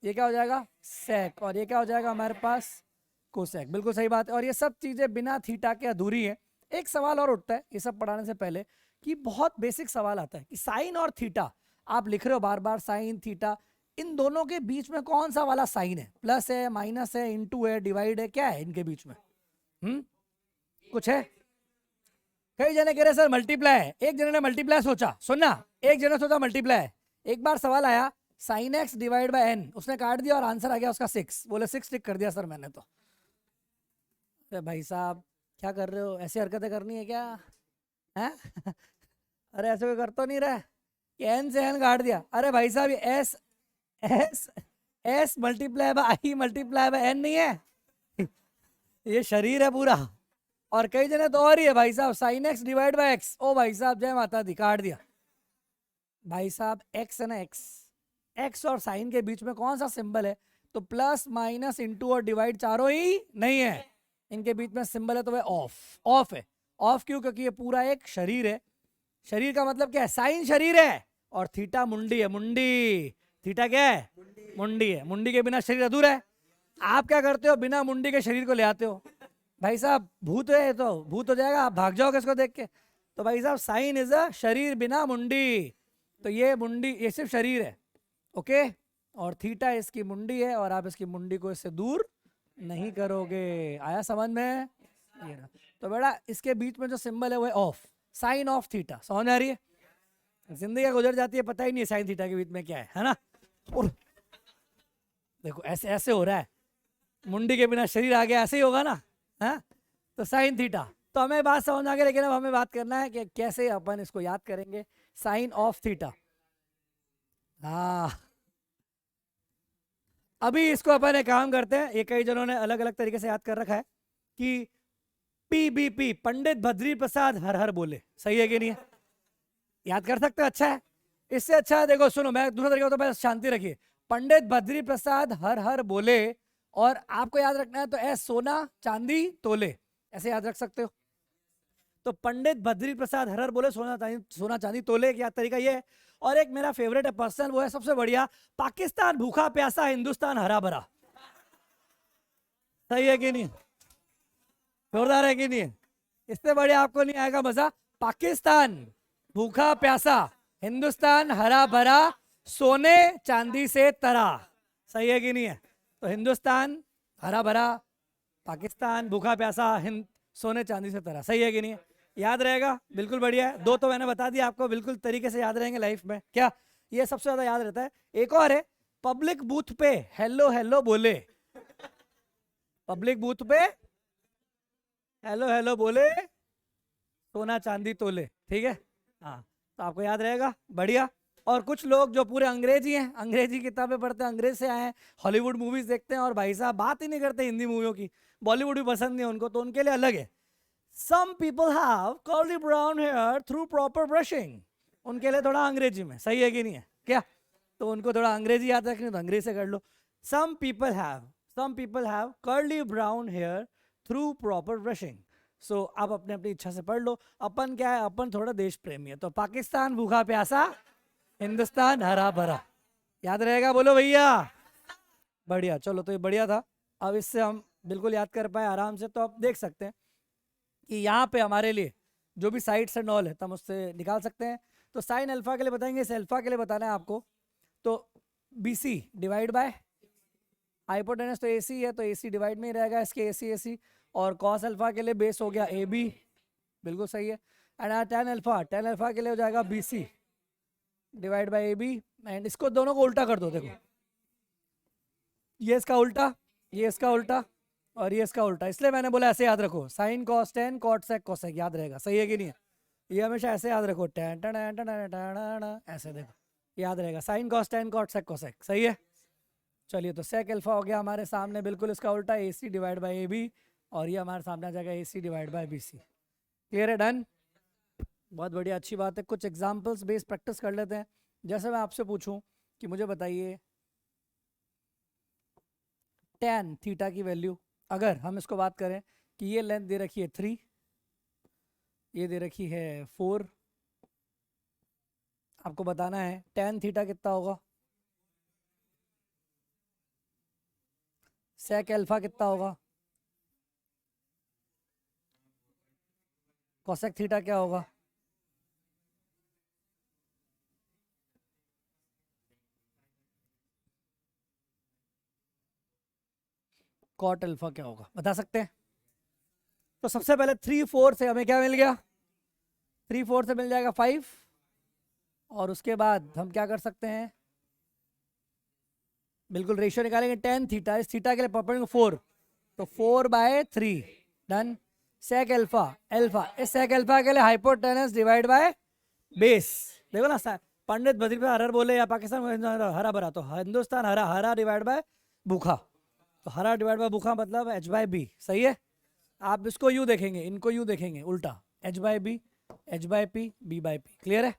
ये क्या हो जाएगा? सेक। और ये क्या हो जाएगा हमारे पास? कोसेक। बिल्कुल सही बात है। और ये सब चीजें बिना थीटा के अधूरी है। एक सवाल और उठता है ये सब पढ़ाने से पहले, कि बहुत बेसिक सवाल आता है कि साइन और थीटा आप लिख रहे हो बार बार, साइन थीटा, इन दोनों के बीच में कौन सा वाला साइन है? प्लस है, माइनस है, इंटू है, डिवाइड है, क्या है इनके बीच में? कुछ है? कई जने कह रहे सर मल्टीप्लाई है। एक जने ने मल्टीप्लाई सोचा, सुनना, एक जने सोचा मल्टीप्लाई। एक बार सवाल आया, sine x divide by N, उसने काट दिया और आंसर आ गया उसका 6। बोले 6 टिक कर दिया सर मैंने तो। अरे भाई साहब, क्या कर रहे हो? ऐसी हरकतें करनी है क्या? हैं? अरे ऐसे कोई कर तो नहीं रहा है कि एन से एन काट दिया? अरे भाई साहब, ये S S S multiply by I multiply by N नहीं है, ये शरीर है पूरा। और कई जने तो और ही है भाई साहब, sine x divide by x. ओ भाई साहब, जय माता दी, काट दिया। भाई साहब, एक्स है ना, एक्स, एक्स और साइन के बीच में कौन सा सिंबल है? तो प्लस, माइनस, इंटू और डिवाइड चारों ही नहीं है। इनके बीच में सिंबल है तो वह ऑफ। ऑफ है। ऑफ क्यों? क्योंकि ये पूरा एक शरीर है। शरीर का मतलब क्या है? साइन शरीर है, और थीटा मुंडी है, मुंडी। थीटा क्या है? मुंडी है। मुंडी के बिना शरीर अधूरा है। आप क्या करते हो? बिना मुंडी के शरीर को ले आते हो। भाई साहब, भूत है तो भूत हो जाएगा, आप भाग जाओगे इसको देख के। तो भाई साहब, साइन इज अ शरीर बिना मुंडी। तो ये मुंडी, ये सिर्फ शरीर है, ओके। और थीटा इसकी मुंडी है, और आप इसकी मुंडी को इससे दूर नहीं करोगे। आया समझ में? ये ना। तो बेटा, इसके बीच में जो सिंबल है वो है ऑफ, साइन ऑफ थीटा। समझ में आ रही है? जिंदगी गुजर जाती है, पता ही नहीं है साइन थीटा के बीच में क्या है ना। और देखो, ऐसे ऐसे हो रहा है, मुंडी के बिना शरीर आ गया, ऐसे ही होगा ना, है? तो साइन थीटा। तो हमें बात समझ आ गई, लेकिन अब हमें बात करना है कि कैसे अपन इसको याद करेंगे। साइन ऑफ थीटा, हाँ अभी इसको अपन एक काम करते हैं, ये कई जनों ने अलग अलग तरीके से याद कर रखा है कि PBP, पंडित बद्री प्रसाद हर हर बोले, सही है कि नहीं है? याद कर सकते हो, अच्छा है। इससे अच्छा देखो सुनो, मैं दूसरा तरीका होता है, शांति रखिए। पंडित बद्री प्रसाद हर हर बोले, और आपको याद रखना है तो सोना चांदी तोले, ऐसे याद रख सकते हो। तो पंडित बद्री प्रसाद हर हर बोले, सोना चांदी तोले, क्या तरीका ये है। और एक मेरा फेवरेट है पर्सनल, वो है सबसे बढ़िया, पाकिस्तान भूखा प्यासा, हिंदुस्तान हरा भरा। सही है कि नहीं? जोरदार है कि नहीं? इससे बढ़िया आपको नहीं आएगा मजा। पाकिस्तान भूखा प्यासा, हिंदुस्तान हरा भरा, सोने चांदी से तरा। सही है कि नहीं है? तो हिंदुस्तान हरा भरा, पाकिस्तान भूखा प्यासा, हिंद सोने चांदी से तरा। सही है कि नहीं है? याद रहेगा, बिल्कुल बढ़िया है। दो तो मैंने बता दिया आपको, बिल्कुल तरीके से याद रहेंगे लाइफ में। क्या ये सबसे ज्यादा याद रहता है? एक और है, पब्लिक बूथ पे हेलो हेलो बोले। पब्लिक बूथ पे हेलो हेलो बोले, सोना चांदी तोले। ठीक है, हाँ, तो आपको याद रहेगा, बढ़िया। और कुछ लोग जो पूरे अंग्रेजी हैं, अंग्रेजी किताबें पढ़ते हैं, अंग्रेज से आए हैं, हॉलीवुड मूवीज देखते हैं, और भाई साहब बात ही नहीं करते हिंदी मूवियों की, बॉलीवुड भी पसंद नहीं है उनको, तो उनके लिए अलग है। Some people have curly brown hair through proper brushing, उनके लिए थोड़ा अंग्रेजी में, सही है कि नहीं है? क्या तो उनको थोड़ा अंग्रेजी याद रखनी तो अंग्रेजी से कर लो। Some people have curly brown hair through proper brushing. So आप अपने अपनी इच्छा से पढ़ लो। अपन क्या है, अपन थोड़ा देश प्रेमी है, तो पाकिस्तान भूखा प्यासा, हिंदुस्तान हरा भरा। याद रहेगा, बोलो भैया। बढ़िया, चलो तो ये बढ़िया था। अब इससे हम बिल्कुल याद कर पाए आराम से, तो आप देख सकते हैं कि यहाँ पे हमारे लिए जो भी साइड्स एंड ऑल है तो हम उससे निकाल सकते हैं। तो साइन अल्फा के लिए बताएंगे, इस अल्फा के लिए बताना है आपको, तो BC डिवाइड बाय हाइपोटेनस, तो AC है तो AC डिवाइड में ही रहेगा इसके, AC। और कॉस अल्फा के लिए बेस हो गया AB, बिल्कुल सही है। एंड टेन अल्फा के लिए हो जाएगा BC divide by AB। And इसको दोनों को उल्टा कर दो, देखो ये इसका उल्टा, ये इसका उल्टा, और ये इसका उल्टा। इसलिए मैंने बोला ऐसे याद रखो, sine cos tan cot sec cosec, याद रहेगा, सही है कि नहीं है? ये हमेशा ऐसे याद रखो, tan tan tan tan tan, ऐसे देखो, याद रहेगा, sine cos tan cot sec cosec, सही है। चलिए, तो सेक अल्फा हो गया हमारे सामने, बिल्कुल इसका उल्टा, AC डिवाइड बाय AB, और ये हमारे सामने आ जाएगा AC divide by BC। Clear है? डन, बहुत बढ़िया, अच्छी बात है। कुछ एग्जाम्पल्स बेस्ड प्रैक्टिस कर लेते हैं। जैसे मैं आपसे पूछूं कि मुझे बताइए tan थीटा की वैल्यू, अगर हम इसको बात करें कि ये लेंथ दे रखी है 3, ये दे रखी है 4, आपको बताना है tan थीटा कितना होगा, सेक अल्फा कितना होगा, कोसेक थीटा क्या होगा, कॉट अल्फा क्या होगा, बता सकते हैं? तो सबसे पहले 3 4 से हमें क्या मिल गया, 3 4 से मिल जाएगा 5, और उसके बाद हम क्या कर सकते हैं, बिल्कुल रेशियो निकालेंगे, tan थीटा, इस थीटा के लिए पकड़ेंगे 4, तो 4/3। डन। सेक अल्फा, इस सेक अल्फा के लिए हाइपोटेनस डिवाइड बाय बेस। देखो ना, पंडित बद्री पे हर बोले, या पाकिस्तान हरा भरा, तो हिंदुस्तान हरा, हरा डिवाइड बाय भूखा, तो हरा डिवाइड बाय भूखा मतलब H/B, सही है। आप इसको यूं देखेंगे, इनको यूं देखेंगे उल्टा, H/B, H/P, B/P। क्लियर है?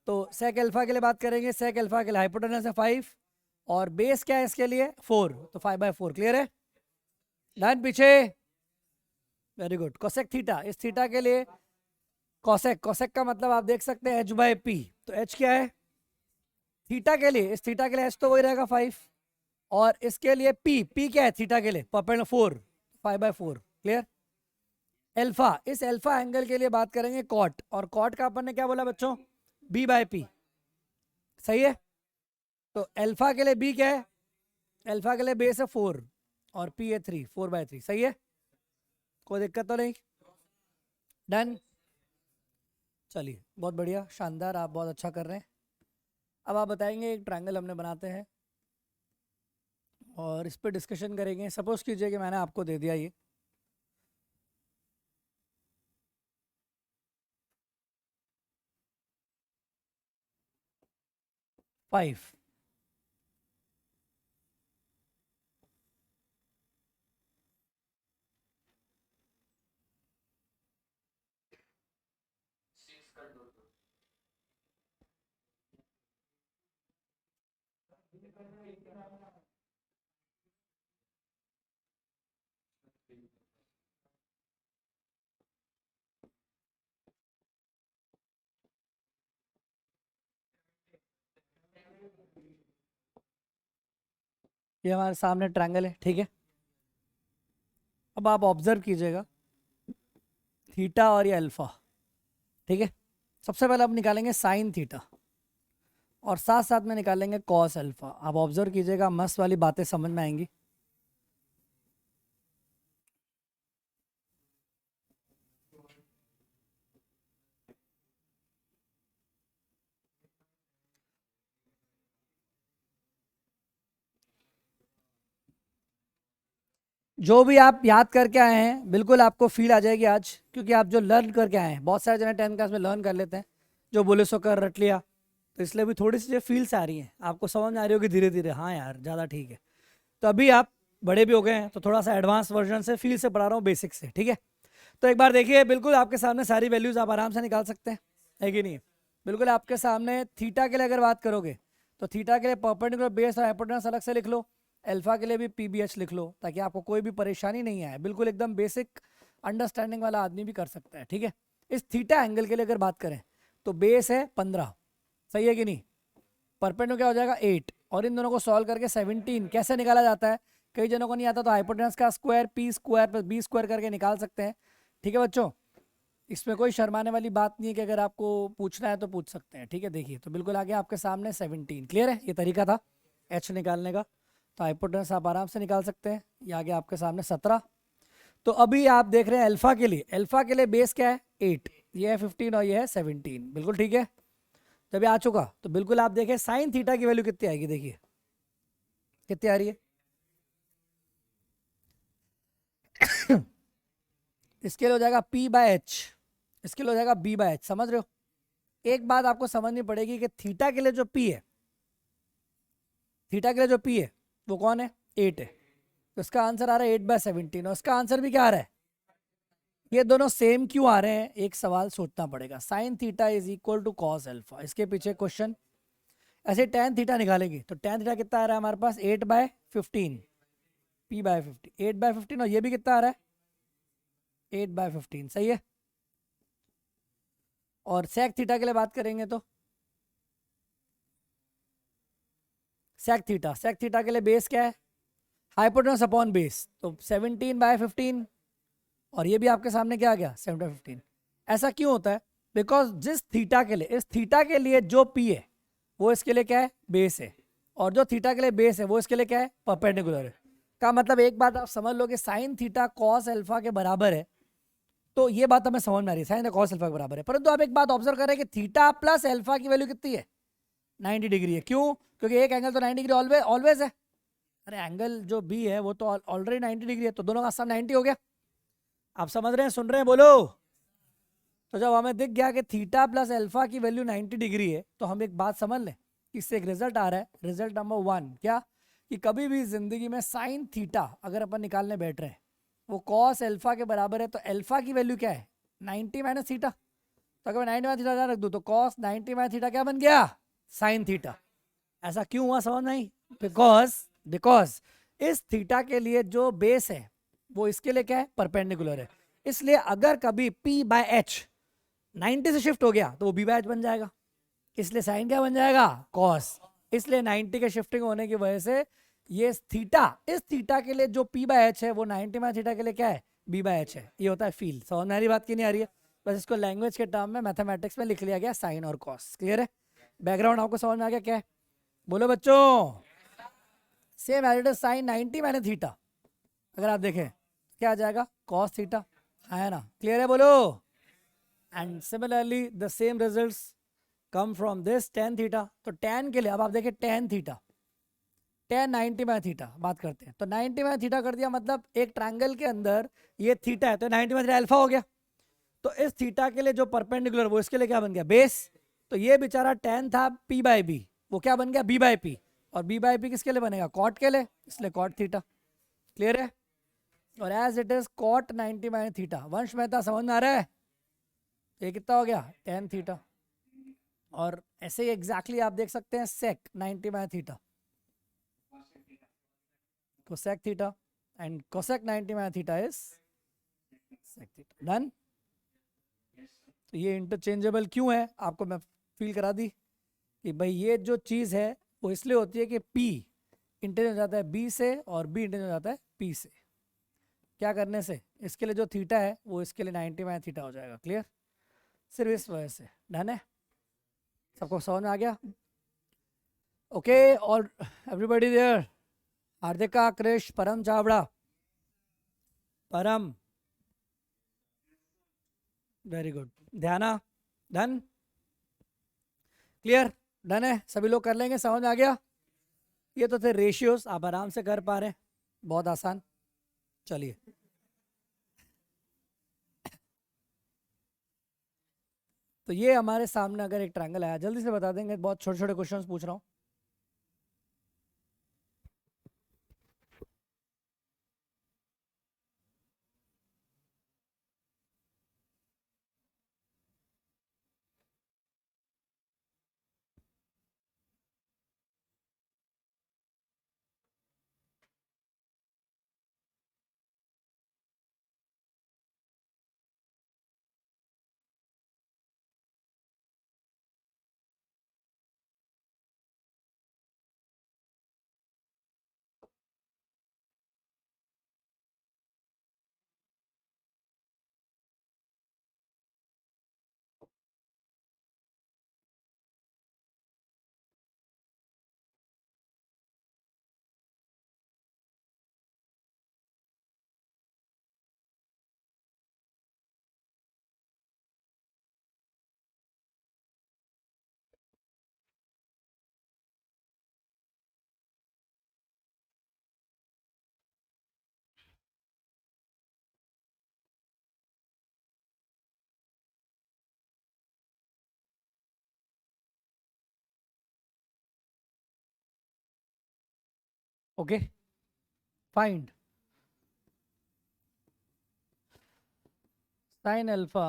तो सेक अल्फा के लिए बात करेंगे, सेक अल्फा के लिए हाइपोटेनस है 5, और बेस क्या है इसके लिए 4, तो 5/4। क्लियर है? डन, पीछे, वेरी गुड। कोसेक थीटा, इस थीटा के लिए कोसेक, कोसेक का मतलब आप देख सकते हैं H/P, तो H क्या है थीटा के लिए, इस थीटा के लिए H तो वही रहेगा 5, और इसके लिए P क्या है थीटा के लिए, 4, 5/4। क्लियर? अल्फा, इस अल्फा एंगल के लिए बात करेंगे कॉट, और कॉट का अपन ने क्या बोला बच्चों, B/P, सही है। तो अल्फा के लिए B क्या है, अल्फा के लिए बेस है 4, और P है 3, 4/3, सही है, कोई दिक्कत तो नहीं? डन, चलिए, बहुत बढ़िया, शानदार, आप बहुत अच्छा कर रहे हैं। अब आप बताएंगे, एक ट्रायंगल हमने बनाते हैं और इस पर डिस्कशन करेंगे। सपोज कीजिए कि मैंने आपको दे दिया ये 5, ये हमारे सामने ट्रायंगल है, ठीक है। अब आप ऑब्जर्व कीजिएगा थीटा और ये अल्फा, ठीक है। सबसे पहले आप निकालेंगे साइन थीटा और साथ साथ में निकालेंगे कॉस अल्फा। आप ऑब्जर्व कीजिएगा, मस्त वाली बातें समझ में आएंगी। जो भी आप याद करके आए हैं बिल्कुल आपको फील आ जाएगी आज, क्योंकि आप जो लर्न करके आए हैं, बहुत सारे जने 10th क्लास में लर्न कर लेते हैं, जो बोले सो कर रट लिया, तो इसलिए भी थोड़ी सी जो फील्स आ रही हैं आपको समझ में आ रही होगी धीरे धीरे, हाँ यार ज़्यादा ठीक है। तो अभी आप बड़े भी हो गए हैं तो थोड़ा सा एडवांस वर्जन से फील से पढ़ा रहा हूँ, बेसिक से, ठीक है। तो एक बार देखिए, बिल्कुल आपके सामने सारी वैल्यूज आप आराम से निकाल सकते हैं, है कि नहीं। बिल्कुल आपके सामने थीटा के लिए अगर बात करोगे तो थीटा के लिए परपेंडिकुलर बेस और हाइपोटेनस अलग से लिख लो, अल्फा के लिए भी पीबीएच लिख लो, ताकि आपको कोई भी परेशानी नहीं आए। बिल्कुल एकदम बेसिक अंडरस्टैंडिंग वाला आदमी भी कर सकता है, ठीक है। इस थीटा एंगल के लिए अगर बात करें तो बेस है 15, सही है कि नहीं। परपेंडिकुलर क्या हो जाएगा 8, और इन दोनों को सॉल्व करके 17 कैसे निकाला जाता है, कई जनों को नहीं आता, तो हाइपोटेनस का square P square plus B square करके निकाल सकते हैं, ठीक है बच्चों। इसमें कोई शर्माने वाली बात नहीं है कि अगर आपको पूछना है तो पूछ सकते हैं, ठीक है। देखिए तो बिल्कुल आगे आपके सामने 17, क्लियर है। ये तरीका था एच निकालने का, तो हाइपोटेनस आप आराम से निकाल सकते हैं। ये आगे आपके सामने 17। तो अभी आप देख रहे हैं अल्फा के लिए बेस क्या है 8, ये है 15 और ये है 17, बिल्कुल ठीक है। जब ये आ चुका तो बिल्कुल आप देखें साइन थीटा की वैल्यू कितनी आएगी, देखिए कितनी आ रही है। इसके लिए हो जाएगा P बाय एच, इसके लिए हो जाएगा B बाय एच, समझ रहे हो। एक बात आपको समझनी पड़ेगी कि थीटा के लिए जो P है, थीटा के लिए जो P है वो कौन है 8 है, तो इसका आंसर आ रहा है 8/17, और इसका आंसर भी क्या आ रहा है, ये दोनों सेम क्यों आ रहे हैं, एक सवाल सोचना पड़ेगा। Sine theta is equal to cos alpha, इसके पीछे क्वेश्चन। ऐसे tan थीटा निकालेंगे तो tan थीटा कितना आ रहा है हमारे पास 8/15, P/15, 8/15, और ये भी कितना आ रहा है 8/15, सही है। और sec थीटा के लिए बात करेंगे तो sec थीटा के लिए बेस क्या है हाइपोटेनस अपॉन बेस, तो 17/15, और ये भी आपके सामने क्या आ गया 7/15। ऐसा क्यों होता है, बिकॉज जिस थीटा के लिए, इस थीटा के लिए जो P है वो इसके लिए क्या है बेस है, और जो थीटा के लिए बेस है वो इसके लिए क्या है परपेंडिकुलर है। का मतलब एक बात आप समझ लो कि साइन थीटा कॉस अल्फा के बराबर है, तो ये बात हमें समझ में आ रही है, साइन कॉस अल्फा के बराबर है। परंतु आप एक बात ऑब्जर्व करें कि थीटा प्लस अल्फा की वैल्यू कितनी है 90 डिग्री है। क्यों, क्योंकि एक एंगल तो 90 डिग्री ऑलवेज ऑलवेज है। अरे एंगल जो बी है वो तो ऑलरेडी 90 डिग्री है, तो दोनों का सम 90 हो गया। आप समझ रहे हैं, सुन रहे हैं, बोलो। तो जब हमें दिख गया कि थीटा प्लस अल्फा की वैल्यू 90 डिग्री है, तो हम एक बात समझ लें, इससे एक रिजल्ट आ रहा है, रिजल्ट नंबर 1 क्या, कि कभी भी जिंदगी में साइन थीटा अगर अपन निकालने बैठ रहे हैं वो कॉस अल्फा के बराबर है, तो अल्फा की वैल्यू क्या है 90 माइनस थीटा। तो अगर मैं 90 माइनस थीटा रख दूं तो कॉस 90 माइनस थीटा क्या बन गया साइन थीटा। ऐसा क्यों हुआ समझ नहीं, बिकॉज बिकॉज इस थीटा के लिए जो बेस है वो इसके लिए क्या है परपेंडिकुलर है। इसलिए अगर कभी P/H 90 से शिफ्ट हो गया तो वो B/H बन जाएगा, इसलिए साइन क्या बन जाएगा कॉस। इसलिए 90 के शिफ्टिंग होने की वजह से ये थीटा, इस थीटा के लिए जो P/H है वो 90 माइनस थीटा के लिए क्या है B/H है। ये होता है फील। समझ में आ रही बात की नहीं आ रही है, बस इसको लैंग्वेज के टर्म में मैथमेटिक्स में लिख लिया गया साइन और कॉस, क्लियर है। बैकग्राउंड आपको समझ में आ गया क्या है, बोलो बच्चों। Same as it is sine 90 minus theta, अगर आप देखें क्या आ जाएगा कॉस थीटा, है ना, क्लियर है, बोलो। And similarly the same results come from this tan theta. तो tan के लिए अब आप देखें tan theta, tan 90 by theta बात करते हैं, तो 90 बाय थीटा कर दिया, मतलब एक ट्रायंगल के अंदर ये थीटा है तो 90 बाय थीटा अल्फा हो गया। तो इस थीटा के लिए जो परपेंडिकुलर वो इसके लिए क्या बन गया बेस। तो ये बेचारा tan था P/B, वो क्या बन गया B/P, और B/P किसके लिए बनेगा कॉट के लिए, इसलिए कॉट थीटा, क्लियर है। और as it is cot 90 minus theta, Vansh Mehta समझ में आ रहा है, ये कितना हो गया tan थीटा। और ऐसे ही एग्जैक्टली आप देख सकते हैं सेक 90 minus theta, cosec theta and cosec 90 minus theta is sec theta. Done. तो ये इंटरचेंजेबल क्यों है आपको मैं फील करा दी कि भाई ये जो चीज़ है वो इसलिए होती है कि P इंटरचेंज हो जाता है B से और B इंटरचेंज हो जाता है P से. क्या करने से? इसके लिए जो थीटा है वो इसके लिए 90 माइनस थीटा हो जाएगा. क्लियर? सिर्फ इस वजह से. डन है? सबको समझ में आ गया? ओके. और एवरीबॉडी देयर? हार्दिका, क्रिश, परम चावड़ा, परम, वेरी गुड. ध्याना, डन? क्लियर? डन है? सभी लोग कर लेंगे? समझ में आ गया? ये तो थे रेशियोज, आप आराम से कर पा रहे हैं, बहुत आसान. चलिए, तो ये हमारे सामने अगर एक ट्रायंगल आया, जल्दी से बता देंगे, बहुत छोटे छोटे क्वेश्चंस पूछ रहा हूँ. ओके, फाइंड साइन अल्फा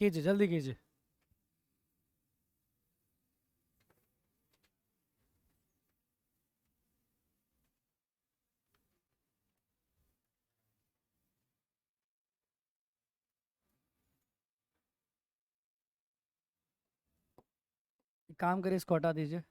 कीजिए, जल्दी कीजिए. काम करिए, इसको हटा दीजिए.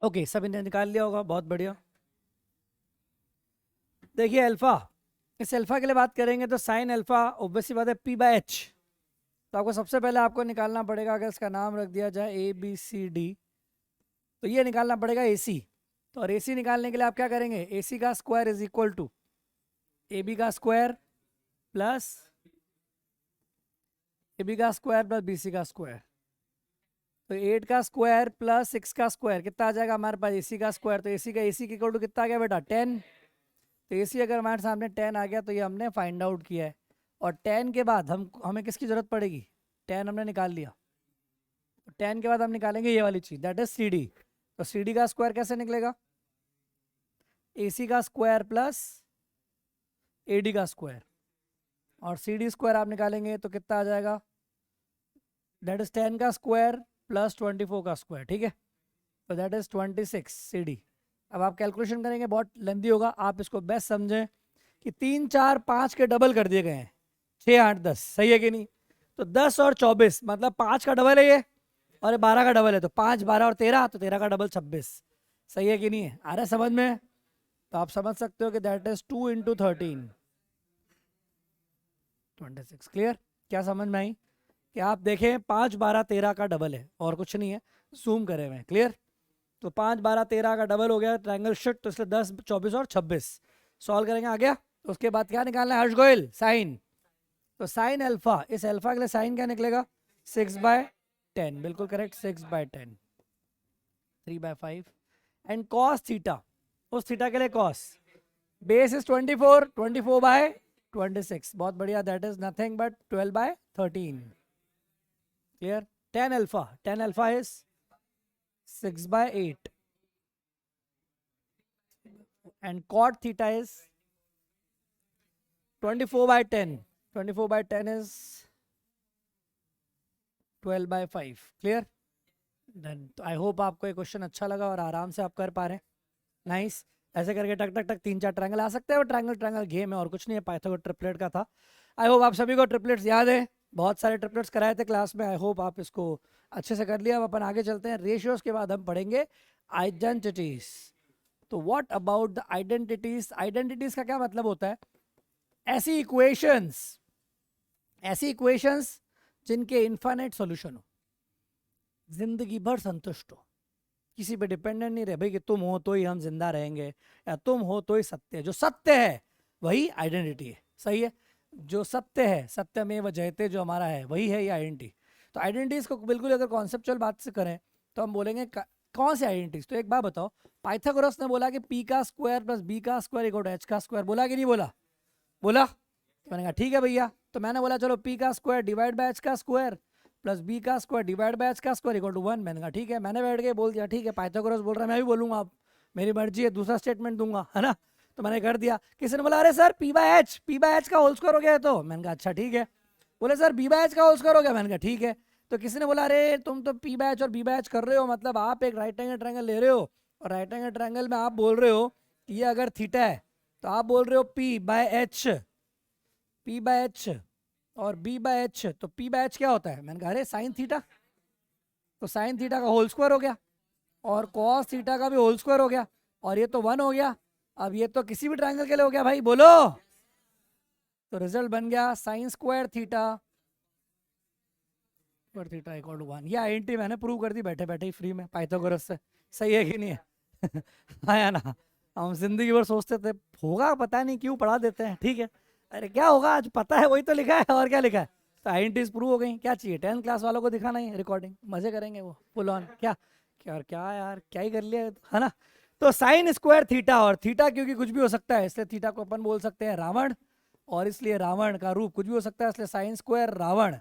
ओके, सब इन्हें निकाल लिया होगा, बहुत बढ़िया. देखिए अल्फा, इस अल्फा के लिए बात करेंगे तो साइन अल्फा ऑब्वियसली बात है पी बाय एच. तो आपको सबसे पहले आपको निकालना पड़ेगा, अगर इसका नाम रख दिया जाए ए बी सी डी, तो ये निकालना पड़ेगा ए सी. तो और ए सी निकालने के लिए आप क्या करेंगे? ए सी का square is equal to A B का स्क्वायर प्लस ए बी का स्क्वायर प्लस बी सी का स्क्वायर. तो 8 का स्क्वायर प्लस 6 का स्क्वायर कितना आ जाएगा हमारे पास? एसी का स्क्वायर. तो एसी का एसी के इक्वल टू कितना आ गया बेटा? 10. तो एसी अगर हमारे सामने 10 आ गया तो ये हमने फाइंड आउट किया है. और 10 के बाद हमें किसकी जरूरत पड़ेगी? 10 हमने निकाल लिया. तो 10 के बाद हम निकालेंगे ये वाली चीज, दैट इज सी डी. तो सी डी का स्क्वायर कैसे निकलेगा? एसी का स्क्वायर प्लस ए डी का स्क्वायर. और सी डी स्क्वायर आप निकालेंगे तो कितना आ जाएगा? दैट इज 10 का स्क्वायर प्लस 24 का स्क्वायर, ठीक है, तो दैट इज 26 CD। अब आप कैलकुलेशन करेंगे, बहुत लेंदी होगा, आप इसको बेस्ट समझें कि 3 4 5 के डबल कर दिए गए हैं, 6 8 10, सही है कि नहीं? तो 10 और 24 मतलब 5 का डबल है ये, और 12 का डबल है, तो 5 12 और 13, तो 13 का डबल 26, सही है कि नहीं है? आ रहा है समझ में? तो आप समझ सकते हो कि दैट इज 2 इंटू 13 26। क्लियर? क्या समझ में आई? कि आप देखें 5 12 13 का डबल है और कुछ नहीं है, जूम करे हुए हैं। क्लियर? तो 5 12 13 का डबल हो गया ट्रायंगल शिट, तो इसलिए 10 24 और 26 सॉल्व करेंगे। आ गया? तो उसके बाद क्या निकालना है हर्ष गोयल? साइन। तो साइन अल्फा, इस अल्फा के लिए साइन क्या निकलेगा? 6/10, बिल्कुल करेक्ट, 6/10, 3/5। एंड कॉस थीटा, उस थीटा के लिए कॉस, बेस इज 24, 24/26, बहुत बढ़िया, that is nothing but 12/13। Clear? tan alpha is 6/8 and cot theta is 24/10, 24/10 is 12/5। Clear? Then I hope आपको ये क्वेश्चन अच्छा लगा और आराम से आप कर पा रहे हैं। नाइस। ऐसे करके टक टक टक 3 4 ट्रायंगल आ सकते हैं, वो ट्रायंगल गेम है और कुछ नहीं है, पाइथागोरस ट्रिपलेट का था। आई होप आप सभी को ट्रिपलेट्स याद है, बहुत सारे ट्रिपलेट्स कराए थे क्लास में, आई होप आप इसको अच्छे से कर लिया। अब अपन आगे चलते हैं, रेशियोज के बाद हम पढ़ेंगे आइडेंटिटीज। तो what about the identities? Identities का क्या मतलब होता है? ऐसी इक्वेशंस जिनके इनफाइनाइट सॉल्यूशन हो, जिंदगी भर संतुष्ट हो, किसी पे डिपेंडेंट नहीं रहे भाई कि तुम हो तो ही हम जिंदा रहेंगे या तुम हो तो ही सत्य है। जो सत्य है वही आइडेंटिटी है, सही है? जो सत्य है, सत्यमेव जयते, जो हमारा है वही है ये आइडेंटिटी। तो आइडेंटिटीज को बिल्कुल अगर कॉन्सेप्चुअल बात से करें तो हम बोलेंगे कौन सी आइडेंटिटीज? तो एक बात बताओ, पाइथागोरस ने बोला कि p का स्क्वायर प्लस b का स्क्वायर इक्वल टू h का स्क्वायर, बोला कि नहीं बोला? बोला। तो मैंने कहा ठीक है भैया, तो मैंने बोला चलो p का स्क्वायर डिवाइड बाय h का स्क्वायर प्लस b का स्क्वायर डिवाइड बाय h का स्क्वायर इक्वल टू 1। मैंने कहा ठीक है, मैंने बैठ के बोल दिया ठीक है, पाइथागोरस बोल रहा है मैं भी बोलूंगा, अब मेरी मर्जी है, दूसरा स्टेटमेंट दूंगा, है ना? तो मैंने कर दिया। किसी ने बोला अरे सर p बाय h का होल स्क्वायर हो गया है, तो मैंने कहा अच्छा ठीक है। बोले सर b बाय h का होल स्क्वायर हो गया, मैंने कहा ठीक है। तो किसी ने बोला अरे तुम तो p बाय h और b बाय h कर रहे हो, मतलब आप एक राइट एंगल ट्रायंगल ले रहे हो और राइट एंगल ट्रायंगल में आप बोल रहे हो कि ये अगर थीटा है तो आप बोल रहे हो p बाय h और b बाय h, तो p बाय h क्या होता है? मैंने कहा अरे साइन थीटा, तो साइन थीटा का होल स्क्वायर हो गया और कॉस थीटा का भी होल स्क्वायर हो गया और ये तो 1 हो गया। अब ये तो किसी भी ट्रायंगल के लिए हो गया भाई, बोलो। तो रिजल्ट बन गया sine square theta equal to 1। ये आइडेंटिटी मैंने प्रूव कर दी बैठे बैठे ही फ्री में पाइथागोरस से, सही है कि नहीं है? आया ना? हम जिंदगी भर सोचते थे होगा, पता नहीं क्यों पढ़ा देते हैं, ठीक है, अरे क्या होगा आज पता है, वही तो लिखा है, और क्या लिखा है? तो आइडेंटिटीज प्रूव हो गई, क्या चाहिए? 10th क्लास वालों को दिखाना ही रिकॉर्डिंग, मजे करेंगे वो फुल ऑन। क्या क्या और क्या यार, क्या ही कर लिया है ना? तो साइन स्क्वायर थीटा, और थीटा क्योंकि कुछ भी हो सकता है इसलिए थीटा को अपन बोल सकते हैं रावण, और इसलिए रावण का रूप कुछ भी हो सकता है इसलिए साइन स्क्वायर रावण,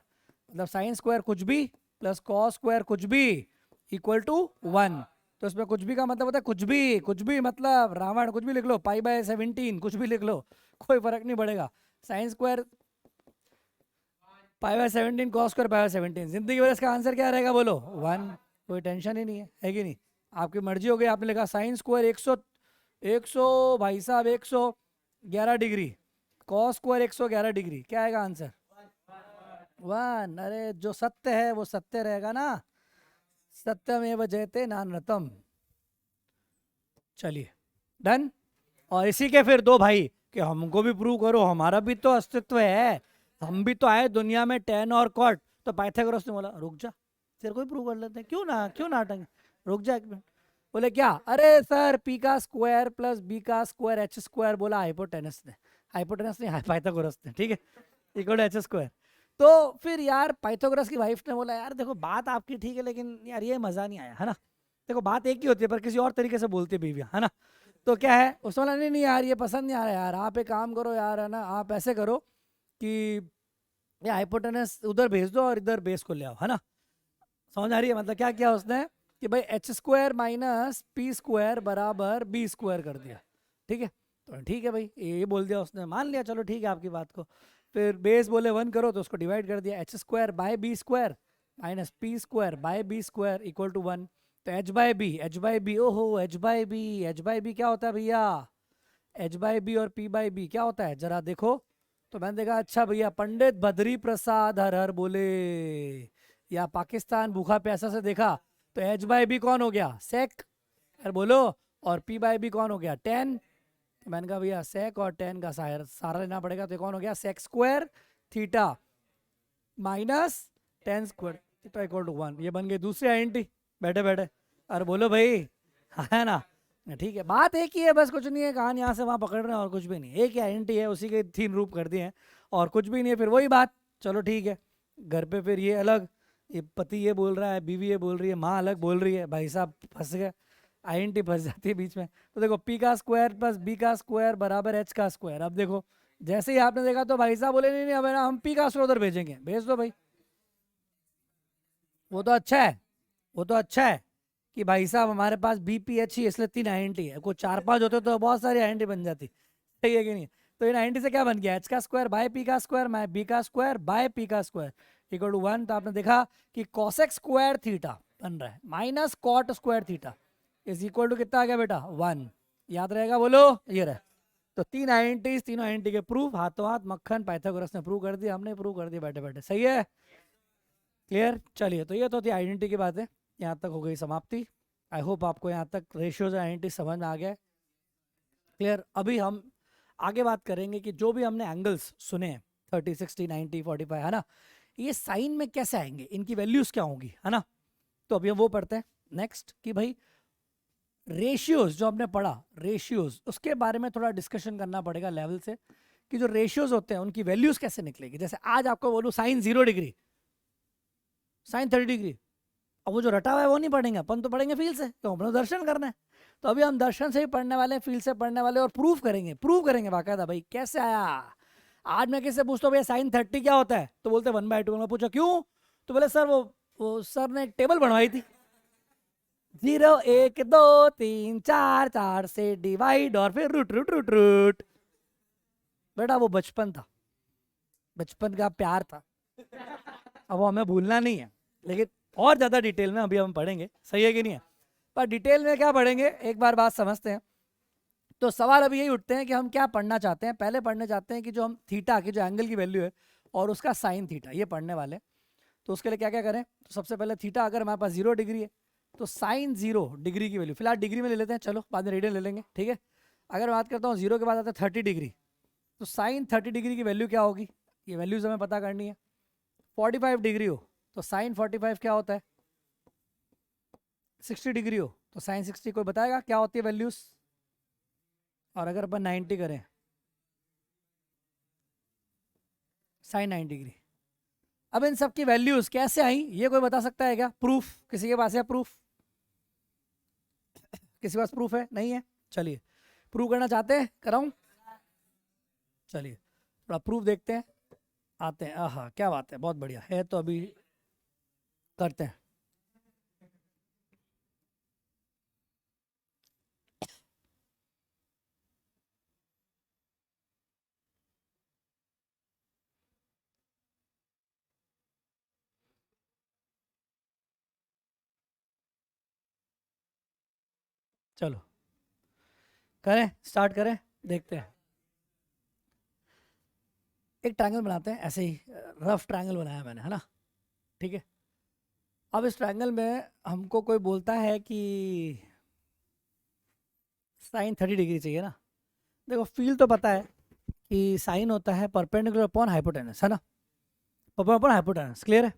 मतलब साइन स्क्वायर कुछ भी प्लस कॉस स्क्वायर कुछ भी इक्वल टू 1। तो इसमें कुछ भी का मतलब होता है कुछ भी मतलब रावण कुछ भी लिख लो, π/17 कुछ भी लिख लो, कोई फर्क नहीं पड़ेगा। साइन स्क्वायर π/17 कॉस स्क्वायर π/17, जिंदगी भर इसका आंसर क्या रहेगा बोलो? 1। कोई टेंशन ही नहीं है कि नहीं? आपकी मर्जी हो गई, आपने लिखा साइन स्क्वायर 100 भाई साहब 111 डिग्री, कॉस स्क्वायर 111 डिग्री, क्या आएगा आंसर? 1। अरे जो सत्य है वो सत्य रहेगा ना, सत्यमेव जयते नानृतम। चलिए डन। और इसी के फिर दो भाई कि हमको भी प्रूव करो, हमारा भी तो अस्तित्व है, हम भी तो आए दुनिया में tan और cot। तो पाइथागोरस ने बोला रुक जा, तेरे को ही प्रूव कर लेते हैं, क्यों ना हटेंगे, रुक जा एक मिनट। बोले क्या? अरे सर p का स्क्वायर प्लस b का स्क्वायर h स्क्वायर, बोला हाइपोटेनस ने पाइथागोरस ने, ठीक है, इक्वल टू h स्क्वायर। तो फिर यार पाइथागोरस की वाइफ ने बोला यार देखो बात आपकी ठीक है लेकिन यार ये मजा नहीं आया, है ना? देखो बात एक ही होती है पर किसी और तरीके से बोलती है बीवियां, है ना? तो क्या है, उसने बोला नहीं यार ये पसंद नहीं आ रहा यार, आप एक काम करो यार, है ना, आप ऐसे करो कि ये हाइपोटेनस उधर भेज दो और इधर बेस को ले आओ, है ना? समझ आ रही है? मतलब क्या किया उसने कि भाई h square minus p square बराबर b स्क्वायर कर दिया, ठीक है? तो ठीक है भाई, ये बोल दिया उसने, मान लिया, चलो ठीक है आपकी बात को। फिर बेस बोले 1 करो तो उसको डिवाइड कर दिया, h square by b square minus P square by B square equal to 1। तो एच बाई बी ओहो एच बाई बी क्या होता है भैया, एच बाई बी और पी बाई बी क्या होता है जरा देखो। तो मैंने देखा अच्छा भैया पंडित बद्री प्रसाद हर हर बोले, या पाकिस्तान भूखा प्यासा से देखा। तो एच बाई बी कौन हो गया सेक, यार बोलो, और पी बाई बी कौन हो गया 10। तो मैंने कहा भैया सेक और 10 का सारा लेना पड़ेगा। तो कौन हो गया sec square theta minus 10 square theta equal to 1। ये बन गई दूसरी आइडेंटिटी बैठे बैठे। अरे बोलो भाई, है ना, ठीक है, बात एक ही है बस, कुछ नहीं है, कहानी यहाँ से वहाँ पकड़ रहे हैं और कुछ भी नहीं, एक ही आइडेंटिटी है, उसी के 3 रूप कर दिए हैं और कुछ भी नहीं है, फिर वही बात। चलो ठीक है, घर पे फिर ये अलग, ये पति ये बोल रहा है, बीवी ये बोल रही है, माँ अलग बोल रही है, भाई साहब फंस गए, आइडेंटिटी फंस जाती है बीच में। तो देखो पी का स्क्वायर प्लस बी का स्क्वायर बराबर एच का स्क्वायर। अब देखो जैसे ही आपने देखा तो भाई साहब बोले नहीं नहीं अब है ना हम पी का स्क्वायर उधर भेजेंगे, भेज दो भाई। वो तो अच्छा है, वो तो अच्छा है कि भाई साहब हमारे पास बीपीएच ही इसलिए 3 आइडेंटिटी है, कोई 4-5 होते तो बहुत सारी आइडेंटिटी बन जाती, सही है कि नहीं। तो इन आइडेंटिटी से क्या बन गया एच का स्क्वायर बाय पी का स्क्वायर माय बी का स्क्वायर बाय पी का स्क्वायर इक्वल टू 1। तो आपने देखा कि कॉसेक स्क्वायर थीटा बन रहा है minus cot square theta is equal to कितना आ गया बेटा 1। याद रहेगा बोलो, ये रहे। तो 3 आइडेंटिटीज, तीनों आइडेंटिटी के प्रूफ हाथों हाथ मक्खन पाइथागोरस ने प्रूव कर दिया, हमने प्रूव कर दिया बैठे बैठे, सही है, क्लियर। चलिए तो ये तो थी आइडेंटिटी की बातें, यहाँ तक हो गई समाप्ति। आई होप आपको यहाँ तक रेशियोज आइडेंटिटी समझ में आ गया, क्लियर। अभी हम आगे बात करेंगे कि जो भी हमने एंगल्स सुने हैं 30, 60, 90, 45 है ना, ये साइन में कैसे आएंगे, इनकी वैल्यूज क्या होंगी, है ना। तो अभी हम वो पढ़ते हैं नेक्स्ट कि भाई रेशियोज जो हमने पढ़ा, रेशियोज उसके बारे में थोड़ा डिस्कशन करना पड़ेगा लेवल से, कि जो रेशियोज होते हैं उनकी वैल्यूज कैसे निकलेगी। जैसे आज आपको बोलूँ साइन 0 डिग्री, साइन 30 डिग्री, अब वो जो रटा हुआ है वो नहीं पढ़ेंगे अपन, तो पढ़ेंगे फील से, तो अपना दर्शन करना है। तो अभी हम दर्शन से ही पढ़ने वाले हैं, फील से पढ़ने वाले, और प्रूफ करेंगे बाकायदा भाई कैसे आया। आज मैं किससे पूछता हूँ भैया साइन 30 क्या होता है, तो बोलते 1/2। मैं पूछा क्यों, तो बोले सर वो सर ने एक टेबल बनवाई थी, 0 1 2 3 4 4 से डिवाइड और फिर रूट रूट रूट रूट। बेटा वो बचपन था, बचपन का प्यार था, अब वो हमें भूलना नहीं है, लेकिन और ज्यादा डिटेल में अभी हम पढ़ेंगे, सही है कि नहीं है। पर डिटेल में क्या पढ़ेंगे एक बार बात समझते हैं। तो सवाल अभी यही उठते हैं कि हम क्या पढ़ना चाहते हैं। पहले पढ़ने चाहते हैं कि जो हम थीटा की जो एंगल की वैल्यू है और उसका साइन थीटा ये पढ़ने वाले। तो उसके लिए क्या क्या करें, तो सबसे पहले थीटा अगर हमारे पास 0 डिग्री है तो साइन 0 डिग्री की वैल्यू, फिलहाल डिग्री में ले लेते हैं, चलो बाद में रेडियन ले लेंगे, ठीक है। अगर बात करता हूँ 0 के बाद आता है 30 डिग्री, तो साइन 30 डिग्री की वैल्यू क्या होगी, ये वैल्यूज हमें पता करनी है। 45 डिग्री हो तो साइन 45 क्या होता है, 60 डिग्री हो तो साइन 60 कोई बताएगा क्या होती है वैल्यूज। और अगर अपन 90 करें साइन 90 डिग्री, अब इन सब की वैल्यूज कैसे आई ये कोई बता सकता है क्या, प्रूफ किसी के पास है, प्रूफ किसी के पास प्रूफ है, नहीं है, चलिए प्रूव करना चाहते हैं, कराऊं, चलिए थोड़ा प्रूफ देखते हैं, आते हैं। आहा क्या बात है, बहुत बढ़िया है, तो अभी करते हैं। चलो करें, स्टार्ट करें, देखते हैं। एक ट्रायंगल बनाते हैं, ऐसे ही रफ ट्रायंगल बनाया मैंने, है ना, ठीक है। अब इस ट्रायंगल में हमको कोई बोलता है कि साइन 30 डिग्री चाहिए ना। देखो फील तो पता है कि साइन होता है परपेंडिकुलर अपॉन हाइपोटेनस, है ना, परपेंडिकुलर अपॉन हाइपोटेनस, क्लियर है।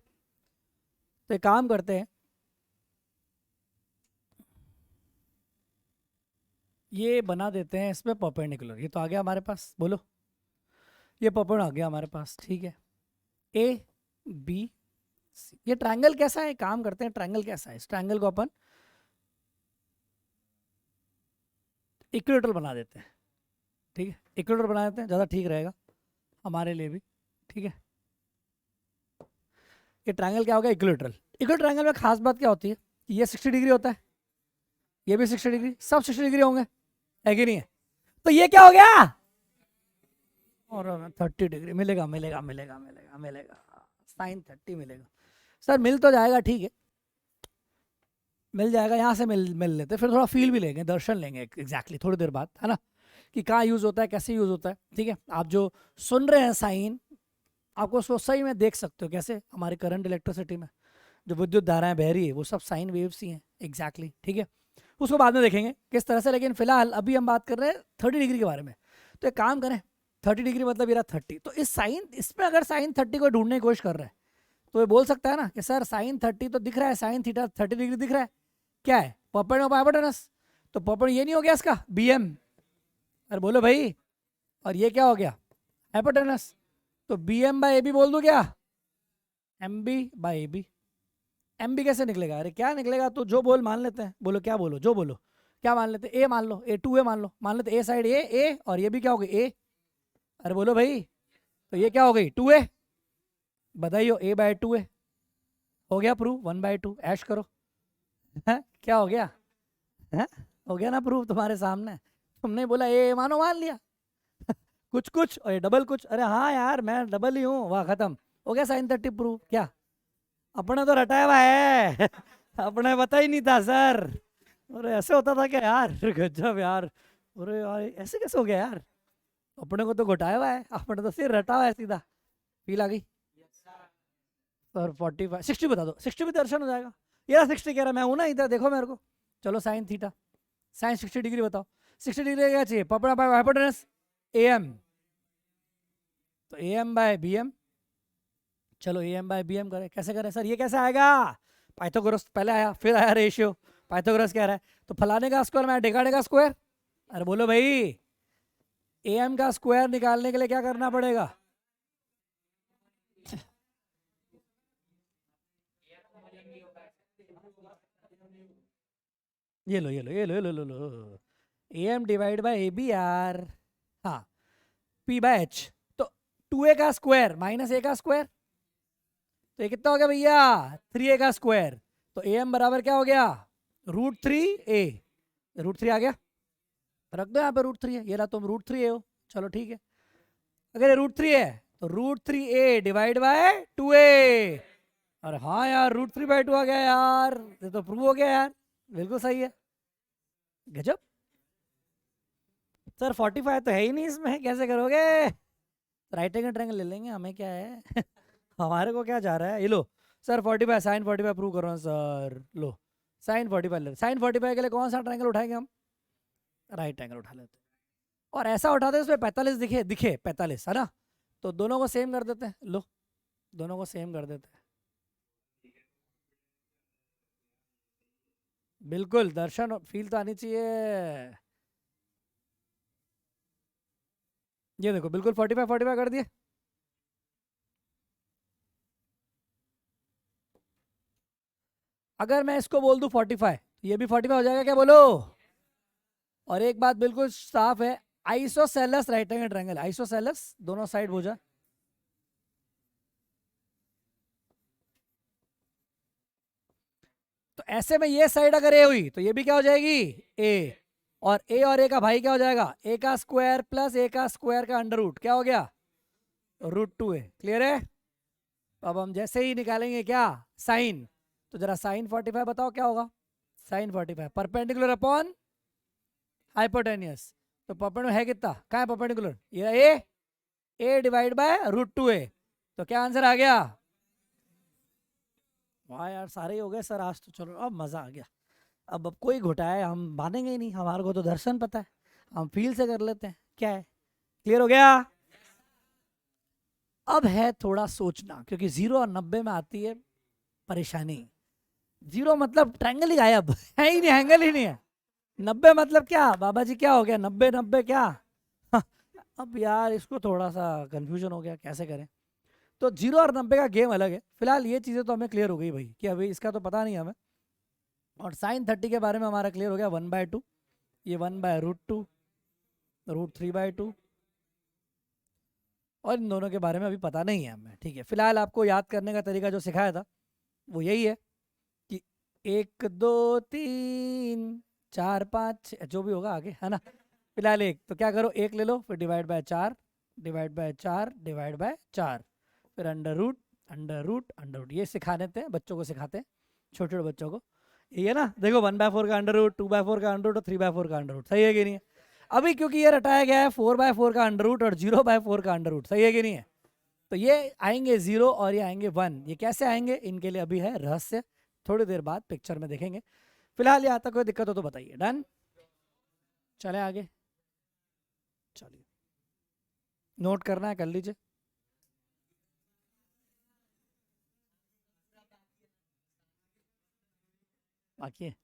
तो एक काम करते हैं, ये बना देते हैं इसमें परपेंडिकुलर, ये तो आ गया हमारे पास, बोलो ये परपेंडिकुलर आ गया हमारे पास, ठीक है। ए बी सी, ये ट्रायंगल कैसा है, काम करते हैं ट्रायंगल कैसा है, इस ट्रायंगल को अपन इक्विलेटरल बना देते हैं, ठीक है, इक्विलेटरल बना देते हैं, ज़्यादा ठीक रहेगा हमारे लिए भी, ठीक है। ये ट्रायंगल क्या हो गया, इक्विलेटरल। इक्विलेटरल ट्रायंगल में खास बात क्या होती है कि ये 60 डिग्री होता है, ये भी 60 डिग्री, सब 60 डिग्री होंगे, है कि नहीं है। तो ये क्या हो गया, और 30 डिग्री मिलेगा, मिलेगा मिलेगा मिलेगा मिलेगा, साइन 30 मिलेगा। सर मिल तो जाएगा, ठीक है, मिल जाएगा, यहाँ से मिल लेते, फिर थोड़ा फील भी लेंगे, दर्शन लेंगे एग्जैक्टली थोड़ी देर बाद, है ना, कि कहाँ यूज़ होता है, कैसे यूज़ होता है, ठीक है। आप जो सुन रहे हैं साइन, आपको उसको सही में देख सकते हो कैसे, हमारे करंट इलेक्ट्रिसिटी में जो विद्युत धाराएं बह रही है वो सब साइन वेव्स ही हैं एग्जैक्टली, ठीक है। उसको बाद में देखेंगे किस तरह से, लेकिन फिलहाल अभी हम बात कर रहे हैं 30 डिग्री के बारे में। तो एक काम करें, 30 डिग्री मतलब ये रहा 30, तो इस साइन, इसमें अगर साइन 30 को ढूंढने की कोशिश कर रहे हैं तो ये बोल सकता है ना कि सर साइन 30 तो दिख रहा है, साइन थीटा 30 डिग्री दिख रहा है, क्या है, परपेंडिकुलर ऑफ हाइपोटेनस, तो परपेंडिकुलर ये नहीं हो गया इसका BM, अरे बोलो भाई, और ये क्या हो गया, हाइपोटेनस, तो BM/AB बोल दूं क्या, MB/AB, MB कैसे निकलेगा, अरे क्या निकलेगा, तो जो बोल मान लेते हैं, बोलो क्या, बोलो जो बोलो, क्या मान लेते हैं, A मान लो, A 2A मान लेते A साइड A और ये भी क्या हो गई A, अरे बोलो भाई, तो ये क्या हो गई 2A, बताइए A/2A हो गया प्रूव, 1/2 ऐश करो, है क्या हो गया, है हो गया ना प्रूव तुम्हारे सामने, तुमने बोला A मानो, मान लिया कुछ कुछ और डबल कुछ, अरे हाँ यार मैं डबल ही हूँ, वाह खत्म हो गया, साइन 30 प्रूव, क्या अपने तो रटाया हुआ है अपने पता ही नहीं था सर, अरे ऐसे होता था क्या यार, गजब यार, अरे यार ऐसे कैसे हो गया यार, अपने को तो घोटाया हुआ है, अपने तो सिर रटा हुआ है सीधा, फील आ गई सर, 45 60 बता दो, 60 भी दर्शन हो जाएगा, ये 60 कह रहा, मैं हूं ना इधर, देखो मेरे को, चलो साइन थीटा, साइन 60 डिग्री बताओ, 60 डिग्री क्या चाहिए, हाइपोटेनस AM, तो AM/BM, चलो AM/BM करें, कैसे करें सर, ये कैसे आएगा, पाइथागोरस पहले आया, फिर आया रेशियो, पाइथागोरस कह रहा है, तो फलाने का स्क्वायर मैं डेकार्ड का स्क्वायर, अरे बोलो भाई, AM का स्क्वायर निकालने के लिए क्या करना पड़ेगा, ये लो ये लो ये लो ये लो लो लो, AM/AB यार, हाँ P/H, तो 2A का स्क्वायर माइनस A का स्क्वायर, तो ये कितना हो गया भैया 3A का स्क्वायर, तो AM बराबर क्या हो गया √3A, √3 आ गया, रख दो यहाँ पे √3 है, ये रहा तुम √3A हो, चलो ठीक है, अगर ये √3 है तो √3A डिवाइड बाय 2A, अरे हाँ यार √3/2 आ गया यार, ये तो प्रूव हो गया यार, बिल्कुल सही है, गजब सर, 45 तो है ही नहीं इसमें, कैसे करोगे, राइट एंगल ट्रायंगल ले लेंगे, हमें क्या है हमारे को क्या जा रहा है, ये लो सर 45, साइन 45 प्रूव करो सर, लो साइन 45 ले, साइन 45 के लिए कौन सा ट्रायंगल उठाएंगे हम, राइट एंगल उठा लेते हैं, और ऐसा उठाते हैं उसमें 45 दिखे दिखे 45, है ना, तो दोनों को सेम कर देते हैं, लो दोनों को सेम कर देते हैं, बिल्कुल दर्शन फील तो आनी चाहिए, ये देखो बिल्कुल 45 कर दिए, अगर मैं इसको बोल दूं 45, ये भी 45 हो जाएगा क्या, बोलो, और एक बात बिल्कुल साफ है, isosceles right angle triangle, isosceles दोनों साइड भुजा, तो ऐसे में ये साइड अगर A हुई तो ये भी क्या हो जाएगी A, और A का भाई क्या हो जाएगा, A का स्क्वायर प्लस A का स्क्वायर का अंडर रूट, क्या हो गया √2A, क्लियर है, अब हम जैसे ही निकालेंगे क्या साइन, तो जरा साइन 45 बताओ क्या होगा, साइन 45 परपेंडिकुलर अपॉन हाइपोटेनियस, तो परपेंडिकुलर है कितना, कहाँ है परपेंडिकुलर, ये A डिवाइड बाय √2A, तो क्या आंसर आ गया, वाह यार सारे ही हो गए सर आज तो, चलो अब मजा आ गया, अब कोई घोटाया हम मानेंगे ही नहीं, हमारे को तो दर्शन पता है, हम फील से कर लेते हैं, क्या है, क्लियर हो गया, अब है थोड़ा सोचना, क्योंकि 0 और 90 में आती है परेशानी, 0 मतलब ट्रायंगल ही गायब है ही नहीं, एंगल ही नहीं है, 90 मतलब क्या बाबा जी, क्या हो गया 90 क्या अब यार इसको थोड़ा सा कंफ्यूजन हो गया, कैसे करें, तो 0 और 90 का गेम अलग है, फिलहाल ये चीज़ें तो हमें क्लियर हो गई भाई, कि अभी इसका तो पता नहीं हमें, और साइन 30 के बारे में हमारा क्लियर हो गया 1/2, ये 1/√2, √3/2, और इन दोनों के बारे में अभी पता नहीं है हमें, ठीक है, फिलहाल आपको याद करने का तरीका जो सिखाया था वो यही है कि 1 2 3 4 5 जो भी होगा आगे, है ना, फिलहाल एक, तो क्या करो 1 ले लो, फिर divide by 4 divide by 4 divide by 4, फिर अंडर रूट अंडर रूट ये सिखाने थे बच्चों को, सिखाते हैं छोटे छोटे बच्चों को। ये है ना, देखो 1/4 का अंडर रूट, 2/4 का अंडर रूट और 3/4 का अंडर रूट, सही है कि नहीं है? अभी क्योंकि ये रटाया गया है 4/4 का अंडर रूट और 0/4 का अंडर रूट, सही है कि नहीं है? तो ये आएंगे 0 और ये आएंगे 1, ये कैसे आएंगे इनके लिए अभी है रहस्य, थोड़ी देर बाद पिक्चर में देखेंगे। फिलहाल ये आता कोई दिक्कत हो तो बताइए। डन, चले आगे, चलिए नोट करना है कर लीजिए। बाकी है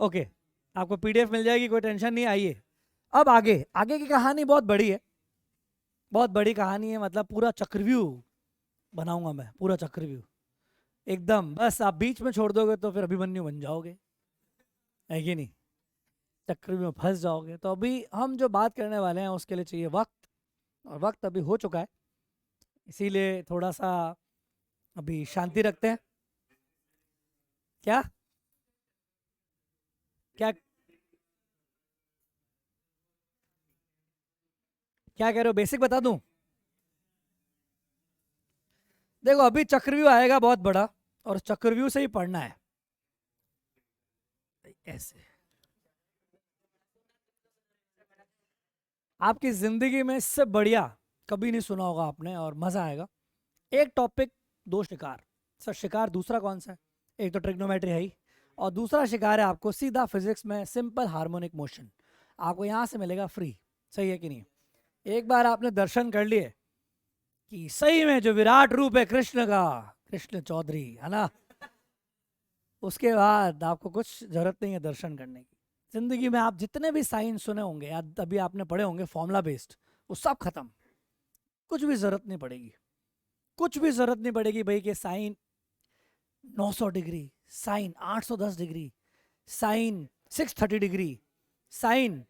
ओके, आपको पीडीएफ मिल जाएगी, कोई टेंशन नहीं। आइए अब आगे, आगे की कहानी बहुत बड़ी है, बहुत बड़ी कहानी है, मतलब पूरा चक्रव्यूह बनाऊंगा मैं, पूरा चक्रव्यूह एकदम। बस आप बीच में छोड़ दोगे तो फिर अभिमन्यु बन जाओगे, है कि नहीं? चक्रव्यूह में फंस जाओगे। तो अभी हम जो बात करने वाले हैं उसके लिए चाहिए वक्त, और वक्त अभी हो चुका है, इसीलिए थोड़ा सा अभी शांति रखते हैं। क्या क्या क्या कह रहे हो, बेसिक बता दूं? देखो अभी चक्रव्यूह आएगा बहुत बड़ा, और चक्रव्यूह से ही पढ़ना है ऐसे। आपकी जिंदगी में इससे बढ़िया कभी नहीं सुना होगा आपने, और मजा आएगा। एक टॉपिक, दो शिकार। सर शिकार दूसरा कौन सा है? एक तो ट्रिग्नोमेट्री है ही, और दूसरा शिकार है आपको सीधा फिजिक्स में सिंपल हार्मोनिक मोशन, आपको यहाँ से मिलेगा फ्री, सही है कि नहीं? एक बार आपने दर्शन कर लिए कि सही में जो विराट रूप है कृष्ण का, कृष्ण चौधरी है ना, उसके बाद आपको कुछ जरूरत नहीं है दर्शन करने की। जिंदगी में आप जितने भी साइंस सुने होंगे या अभी आपने पढ़े होंगे फॉर्मूला बेस्ड, वो सब खत्म, कुछ भी जरूरत नहीं पड़ेगी, कुछ भी जरूरत नहीं पड़ेगी भाई कि sine 900 degree, sine 810 degree, sine 630 degree, sine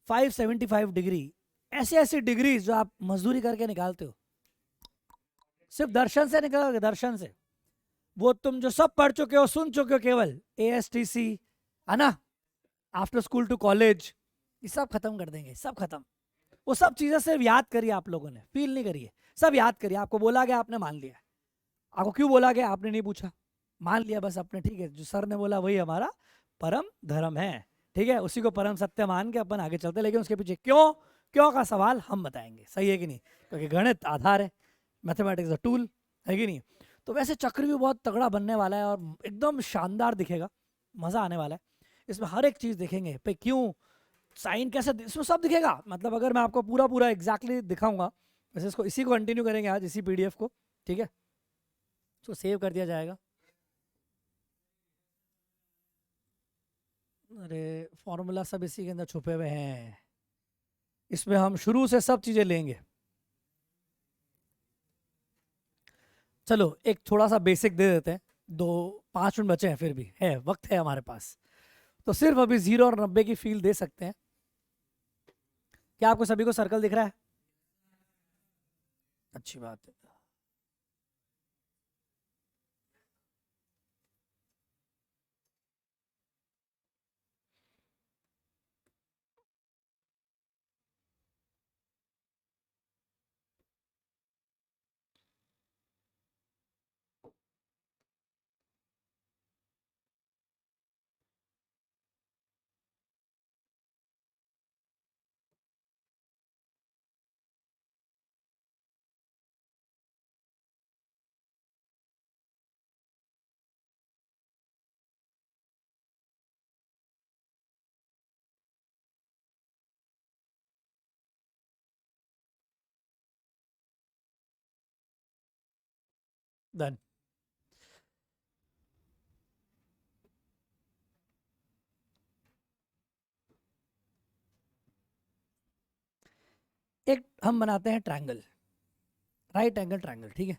575 degree, ऐसे ऐसी डिग्री जो आप मजदूरी करके निकालते हो, सिर्फ दर्शन से निकालोगे, दर्शन से। वो तुम जो सब पढ़ चुके हो, सुन चुके हो, केवल ASTC है ना, आफ्टर स्कूल टू कॉलेज, ये सब खत्म कर देंगे, सब खत्म। वो सब चीजें सिर्फ याद करिए, आप लोगों ने फील नहीं करिए, सब याद करिए। आपको बोला गया, आपने मान लिया। आपको क्यों बोला गया आपने नहीं पूछा, मान लिया बस अपने, ठीक है, जो सर ने बोला वही हमारा परम धर्म है, ठीक है, उसी को परम सत्य मान के अपन आगे चलते। लेकिन उसके पीछे क्यों, क्यों का सवाल हम बताएंगे, सही है कि नहीं? क्योंकि गणित आधार है, मैथमेटिक्स अ टूल, है कि नहीं? तो वैसे चक्र भी बहुत तगड़ा बनने वाला है और एकदम शानदार दिखेगा, मजा आने वाला है। इसमें हर एक चीज देखेंगे पे, क्यों साइन कैसे, इसमें सब दिखेगा। मतलब अगर मैं आपको पूरा पूरा एग्जैक्टली दिखाऊंगा, वैसे इसको इसी को कंटिन्यू करेंगे आज, इसी पीडीएफ को, ठीक है? इसको सेव कर दिया जाएगा। अरे फॉर्मूला सब इसी के अंदर छुपे हुए हैं, इसमें हम शुरू से सब चीजें लेंगे। चलो एक थोड़ा सा बेसिक दे देते हैं, 2-5 मिनट बचे हैं, फिर भी है वक्त है हमारे पास, तो सिर्फ अभी 0 और 90 की फील दे सकते हैं। क्या आपको सभी को सर्कल दिख रहा है? अच्छी बात है। डन। एक हम बनाते हैं ट्रायंगल, राइट एंगल ट्रायंगल, ठीक है?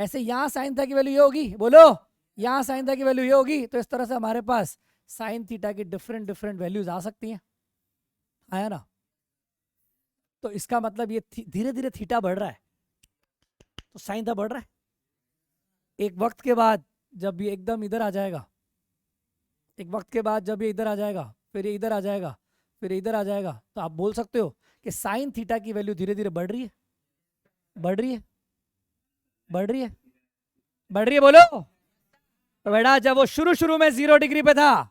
ऐसे यहाँ साइन थीटा की वैल्यू ये होगी, बोलो यहाँ साइन थीटा की वैल्यू ये होगी, तो इस तरह से हमारे पास साइन थीटा की डिफरेंट डिफरेंट वैल्यूज आ सकती हैं, आया ना। तो इसका मतलब ये धीरे धीरे थीटा बढ़ रहा है, तो साइन थीटा बढ़ रहा है। एक वक्त के बाद जब ये एकदम इधर आ जाएगा, एक वक्त के बाद जब ये इधर आ जाएगा, फिर ये इधर आ जाएगा, फिर इधर आ जाएगा, तो आप बोल सकते हो कि साइन थीटा की वैल्यू धीरे धीरे बढ़ रही है, बढ़ रही है, बढ़ रही है, बढ़ रही है, बोलो। तो बेटा जब वो शुरू शुरू में 0 डिग्री पे था,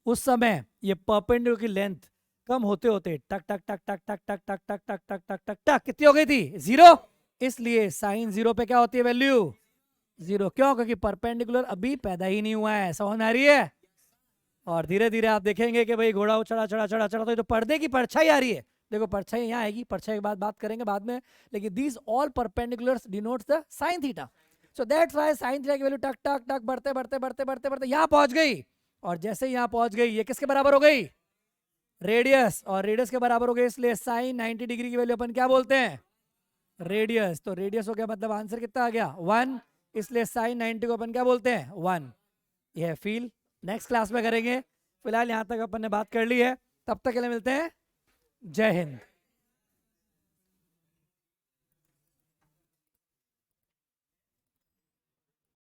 उस समय ये परपेंडिकुलर की लेंथ कम होते होते टक टक टक टक टक टक टक टक टक टक टक टक टक कितनी हो गई थी, 0। इसलिए साइन 0 पे क्या होती है वैल्यू, 0। क्यों, क्योंकि परपेंडिकुलर अभी पैदा ही नहीं हुआ है, समझ में आ रही है। और धीरे धीरे आप देखेंगे कि भाई घोड़ा चढ़ा चढ़ा चढ़ा चढ़ा, तो ये तो पर्दे की परछाई आ रही है, देखो परछाई यहाँ आएगी, परछाई के बाद बात करेंगे बाद में, लेकिन these all perpendiculars denotes the sine theta. So that's why sine theta की वैल्यू टक टक टक बढ़ते बढ़ते बढ़ते बढ़ते बढ़ते यहाँ पहुंच गई, और जैसे यहाँ पहुंच गई ये किसके बराबर हो गई, रेडियस, और रेडियस के बराबर हो गई, इसलिए साइन 90 डिग्री की वैल्यू अपन क्या बोलते हैं, रेडियस। तो रेडियस हो गया, मतलब आंसर कितना आ गया, 1, इसलिए साइन 90 को अपन क्या बोलते हैं, 1। यह फील नेक्स्ट क्लास में करेंगे, फिलहाल यहाँ तक अपन ने बात कर ली है, तब तक के लिए मिलते हैं, जय हिंद।